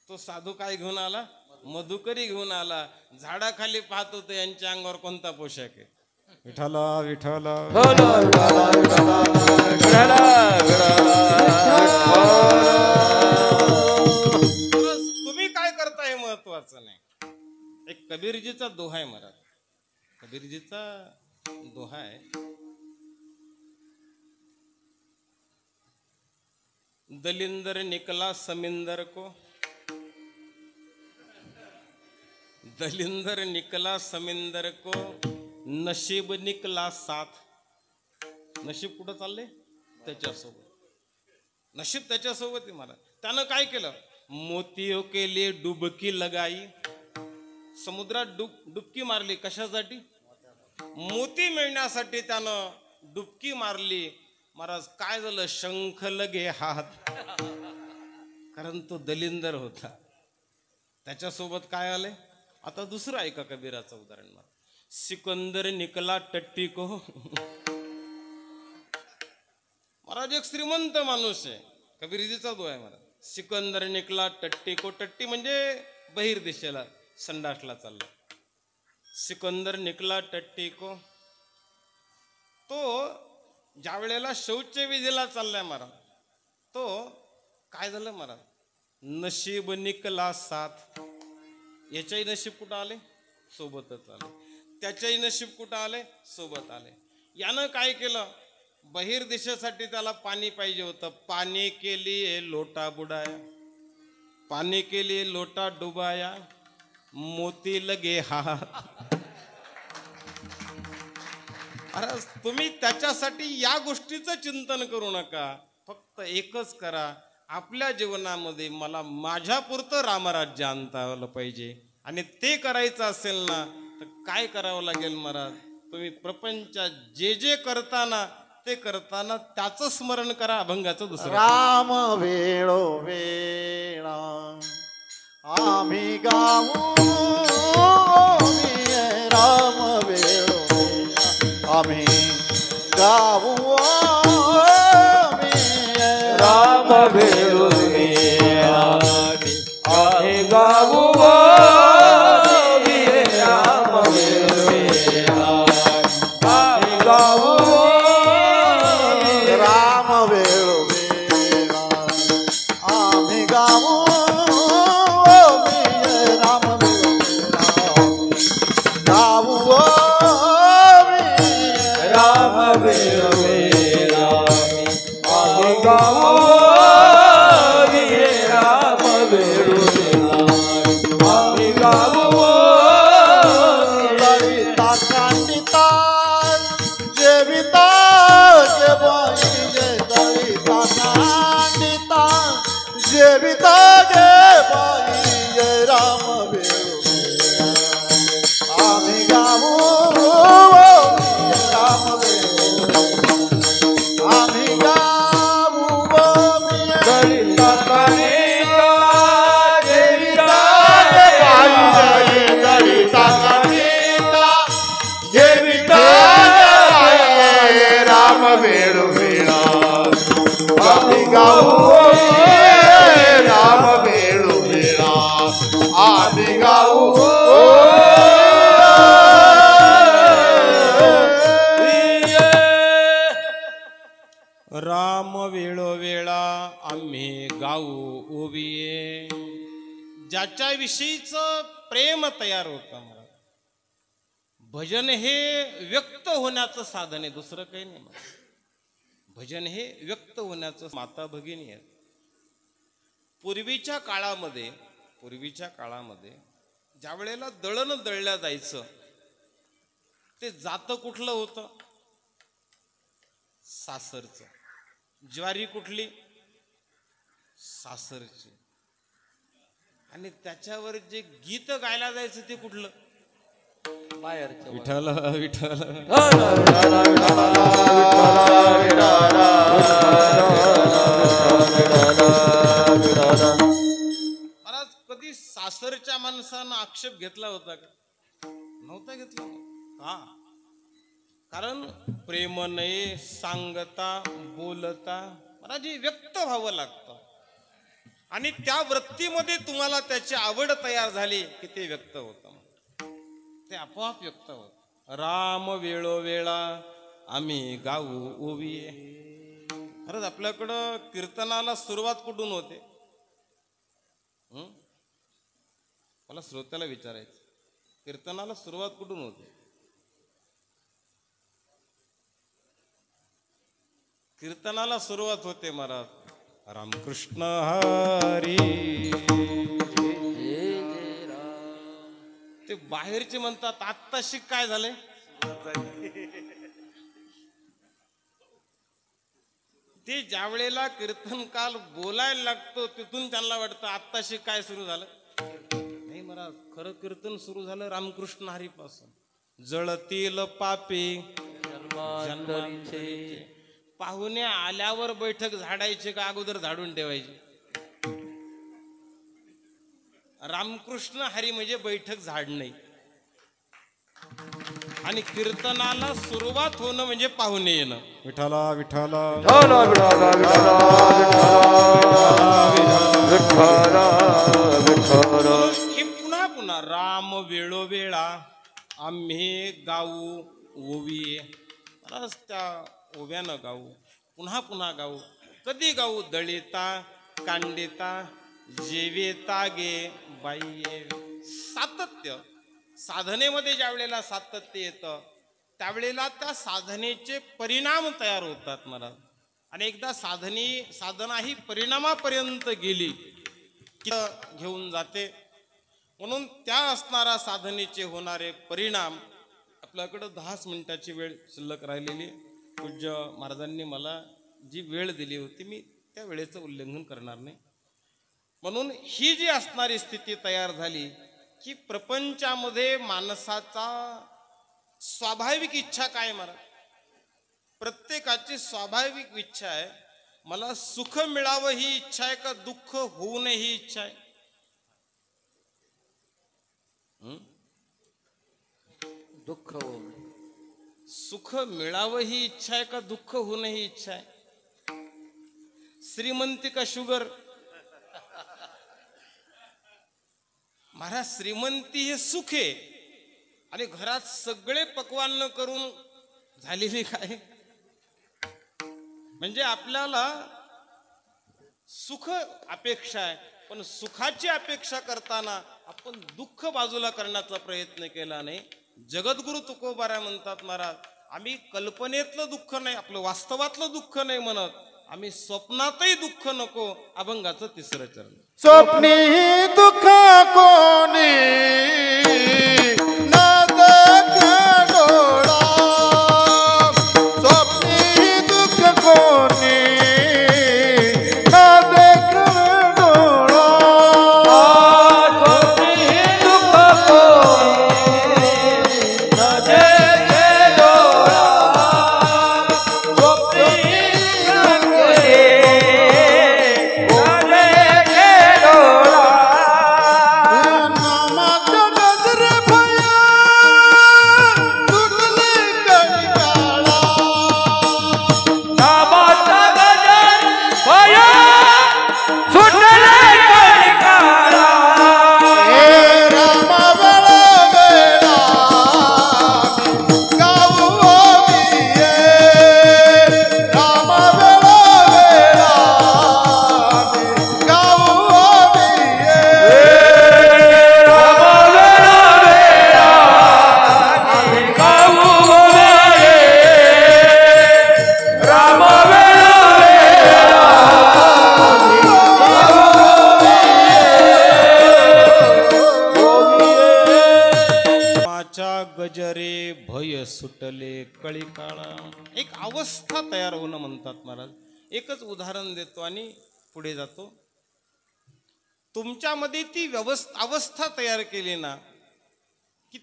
तो साधू काय घेऊन आला? मधुकरी घेऊन आला. झाडाखाली पाहत होते यांच्या अंगावर कोणता पोशाख आहे. विठाला विठाला तुम्ही काय करताय महत्वाचं नाही. एक कबीरजीचा दोहा आहे महाराज, कबीरजीचा दोहा आहे. दलिंदर निकला समिंदर को, दलिंदर निकला समिंदर को, नशीब निकला साथ. नशीब कुठं चालले? त्याच्यासोबत. नशीब त्याच्यासोबत आहे मला. त्यानं काय केलं? मोतियों के लिए डुबकी लगाई. समुद्रात डुबकी मारली. कशासाठी? मोती मिळण्यासाठी त्यानं डुबकी मारली. महाराज काय झालं? शंख लगे हात. कारण तो दलिंदर होता. त्याच्यासोबत काय आले? आता दुसरं ऐका कबीराचं उदाहरण. सिकंदर निकला टट्टी को. महाराज एक श्रीमंत माणूस आहे. कबीरजीचा दो आहे महाराज. सिकंदर निकला टट्टी को. टट्टी म्हणजे बहिर दिशेला संडासला चालला. सिकंदर निकला टट्टी को. तो ज्या वेळेला शौच विधीला चाललाय महाराज, तो काय झालं महाराज? नशीब निकला साथ. याच्याही नशीब कुठं आले? सोबतच आले. त्याच्याही नशीब कुठं आले? सोबत आले. यानं काय केलं? बहिर दिशेसाठी त्याला पाणी पाहिजे होतं. पाणी के लिए लोटा बुडाया, पाणी के लिए लोटा डुबाया, मोती लगे हाथ. अरे तुम्ही त्याच्यासाठी या गोष्टीचं चिंतन करू नका. फक्त एकच करा, आपल्या जीवनामध्ये मला माझ्यापुरतं रामराज्य आणता आलं पाहिजे. आणि ते करायचं असेल ना तर काय करावं लागेल महाराज? तुम्ही प्रपंचात जे जे करताना ते करताना त्याचं स्मरण करा. अभंगाचं दुसरं. राम वेळो वेळा आम्ही गाऊ, राम वेळो वेळा आम्ही गाऊ, राम वेळो वेळा आम्ही गाऊ, राम वेळो वेळा आम्ही गाऊ, राम वेळो वेळा आम्ही गाऊ, राम वेळो गाऊ, राम वेळो वेळा आम्ही गाऊ, राम वेळो वेळा आम्ही गाऊ. ललिता कांडिता जेविता जे बाई जे ललिता कांडिता जेविता जे बाई जे राम वेळो आम्ही गाऊ, राम वेळो आम्ही गाऊ, ललिता कांडिता जेविता ललिता कांडिता जेविता राम वेळो वेळा आम्ही गाऊ, राम वेळो वेळा आम्ही गाऊ. राम वेळोवेळा आम्ही गाऊ ओविये. ज्याच्याविषयीच प्रेम तयार होतं मला. भजन हे व्यक्त होण्याचं साधन आहे, दुसरं काही नाही. भजन हे व्यक्त होण्याचं. माता भगिनी आहे. पूर्वीच्या काळामध्ये ज्या वेळेला दळण दळल्या जायचं ते जातं कुठलं होतं? सासरचं. ज्वारी कुठली? सासरची. आणि त्याच्यावर जे गीत गायला जायचं ते कुठलं? बाहेरचं. विठ्ठल विठ्ठल. महाराज कधी सासरच्या माणसानं आक्षेप घेतला होता का? नव्हता घेतला. हा, कारण प्रेम नाही सांगता बोलता महाराज हे व्यक्त व्हावं लागतं. आणि त्या वृत्तीमध्ये तुम्हाला त्याची आवड तयार झाली की ते व्यक्त होतं. ते आपोआप व्यक्त होत. राम वेळोवेळा आम्ही गाऊ ओविये. खरंच आपल्याकडं कीर्तनाला सुरुवात कुठून होते? मला श्रोत्याला विचारायचं, कीर्तनाला सुरुवात कुठून होते? कीर्तनाला सुरुवात होते महाराज रामकृष्ण हरी. ते बाहेरचे म्हणतात आत्ताशी काय झालंय. ते ज्या वेळेला कीर्तन काल बोलायला लागतो तिथून त्यांना वाटतं आत्ताशी काय सुरू झालं. नाही महाराज, खरं कीर्तन सुरू झालं रामकृष्ण हरी पासून. जळतील पापी जन्मांतरीचे. पाहुणे आल्यावर बैठक झाडायची का अगोदर झाडून ठेवायची. रामकृष्ण हरी म्हणजे बैठक झाडणे आणि कीर्तनाला सुरुवात होणं म्हणजे पाहुणे येणं. विठाला विठाला हे पुन्हा पुन्हा राम वेळोवेळा आम्ही गाऊ ओवी. त्या ओव्यानं गाऊ, पुन्हा पुन्हा गाऊ. कधी गाऊ. दळिता कांडिता जेविता गे बाई. सातत्य. साधनेमध्ये ज्या वेळेला सातत्य येतं त्यावेळेला त्या साधनेचे परिणाम तयार होतात महाराज. आणि एकदा साधना ही परिणामापर्यंत गेली की घेऊन जाते. म्हणून त्या असणारा साधनेचे होणारे परिणाम. आपल्याकडं 10 मिनिटाची वेळ शिल्लक राहिलेली. पूज्य महाराजांनी मला जी वेळ दिली होती मी त्या वेळेचं उल्लंघन करणार नाही. म्हणून ही जी असणारी स्थिती तयार झाली की प्रपंचामध्ये माणसाचा स्वाभाविक इच्छा काय महाराज. प्रत्येकाची स्वाभाविक इच्छा आहे मला सुख मिळावं ही इच्छा आहे का दुःख होऊ नये ही इच्छा आहे. दुःख सुख मिळावं ही इच्छा आहे का दुःख होऊ नये ही इच्छा आहे. श्रीमंती का शुगर. महाराज श्रीमंती हे सुख आहे आणि घरात सगळे पक्वान्न करून झालेली काय. म्हणजे आपल्याला सुख अपेक्षा आहे पण सुखाची अपेक्षा करताना आपण दुःख बाजूला करण्याचा प्रयत्न केला नाही. जगद्गुरु तुकोबारा म्हणतात महाराज आम्ही कल्पनेतलं दुःख नाही आपलं वास्तवातलं दुःख नाही म्हणत. आम्ही स्वप्नातही दुःख नको. अभंगाचं 3रं चरण. स्वप्नी दुःख कोणी न देखे डोळा. स्वप्नी दुःख कोणी न देखे डोळा. गजरे भय सुटले कळी काळा. एक अवस्था तयार होणं म्हणतात महाराज. एकच उदाहरण देतो आणि पुढे जातो. तुमच्यामध्ये ती अवस्था तयार केली ना की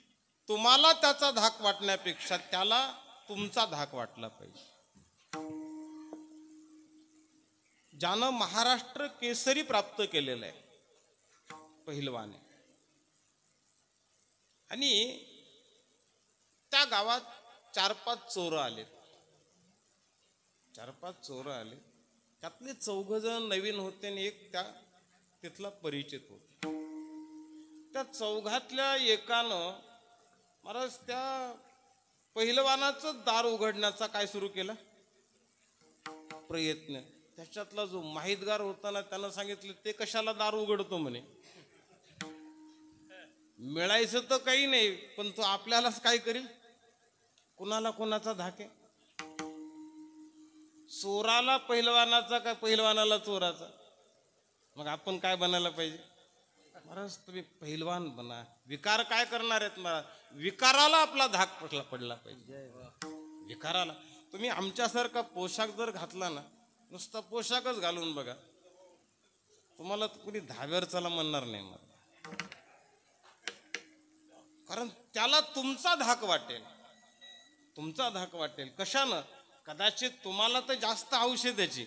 तुम्हाला त्याचा धाक वाटण्यापेक्षा त्याला तुमचा धाक वाटला पाहिजे. ज्यानं महाराष्ट्र केसरी प्राप्त केलेलं आहे पहिलवाने. आणि त्या गावात 4-5 चोर आले. 4-5 चोर आले. त्यातले 4 जण नवीन होते आणि एक तिथला परिचित होता. त्या 4घातल्या एकानं महाराज त्या पहिलवानाचं दार उघडण्याचा काय सुरू केला प्रयत्न. त्याच्यातला जो माहितगार होता ना त्यानं सांगितलं ते कशाला दार उघडतो म्हणे. मिळायचं तर काही नाही पण तो आपल्यालाच काय करेल. कुणाला कोणाचा धाक आहे. चोराला पहिलवानाचा का पहिलवानाला चोराचा? मग आपण काय बनायला पाहिजे? महाराज तुम्ही पहिलवान बना. विकार काय करणार आहेत महाराज? विकाराला आपला धाक पडला पाहिजे. विकाराला तुम्ही आमच्यासारखा पोशाख जर घातला ना, नुसता पोशाखच घालून बघा, तुम्हाला कुणी धाब्यावर चला म्हणणार नाही मला. कारण त्याला तुमचा धाक वाटेल, तुमचा धाक वाटेल. कशानं? कदाचित तुम्हाला तर जास्त हौस आहे त्याची,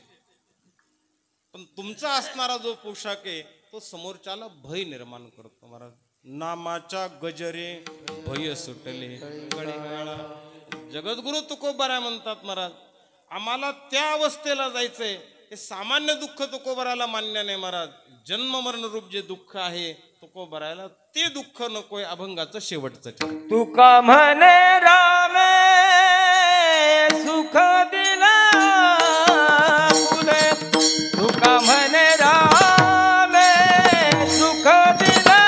पण तुमचा असणारा जो पोशाख आहे तो समोरच्याला भय निर्माण करतो. महाराज नामाच्या गजरे भय सुटले गळीगाळा. जगद्गुरु तुकोबाराय म्हणतात महाराज, आम्हाला त्या अवस्थेला जायचंय. हे सामान्य दुःख तुकोबाराला मान्य नाही महाराज. जन्म मरण रूप जे दुःख आहे तुकोबारायला ते दुःख नकोय. अभंगाचं शेवटचं चरण. तुका म्हणे रामे सुख दिला फुले, तुका म्हणे रामे सुख दिला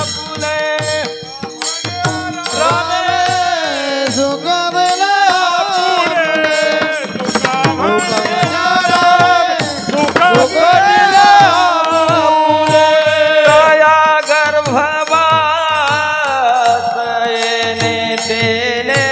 फुले. रामे सुख दिला दया गर्भवास येणे तेने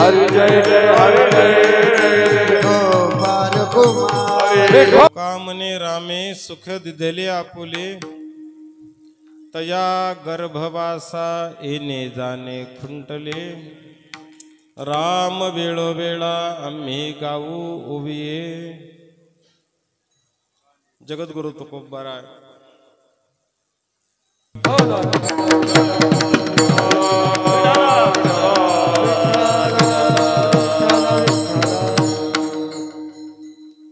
हरि जय जय हरे जय गोपाल कुमार हरे कामने रामे सुख दिधले आपुले तया गर्भवासा येणे जाणे खुंटले राम वेळोवेळा आम्ही गाऊ उभिये जगद्गुरु तुकोबाराय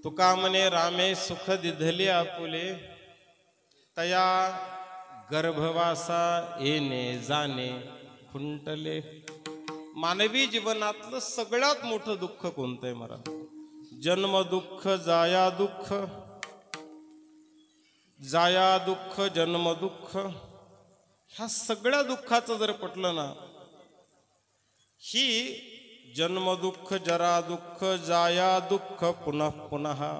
तुका म्हणे रामे सुख दिधले आपुले तया गर्भवासा येणे जाणे खुंटले. मानवी जीवनातलं सगळ्यात मोठं दुःख कोणतं आहे मला? जन्म दुःख, जाया दुःख, जाया दुःख, जन्म दुःख. ह्या सगळ्या दुःखाचं जर पटलं ना, ही जन्म दुःख, जरा दुःख, जाया दुःख, पुन्हा पुन्हा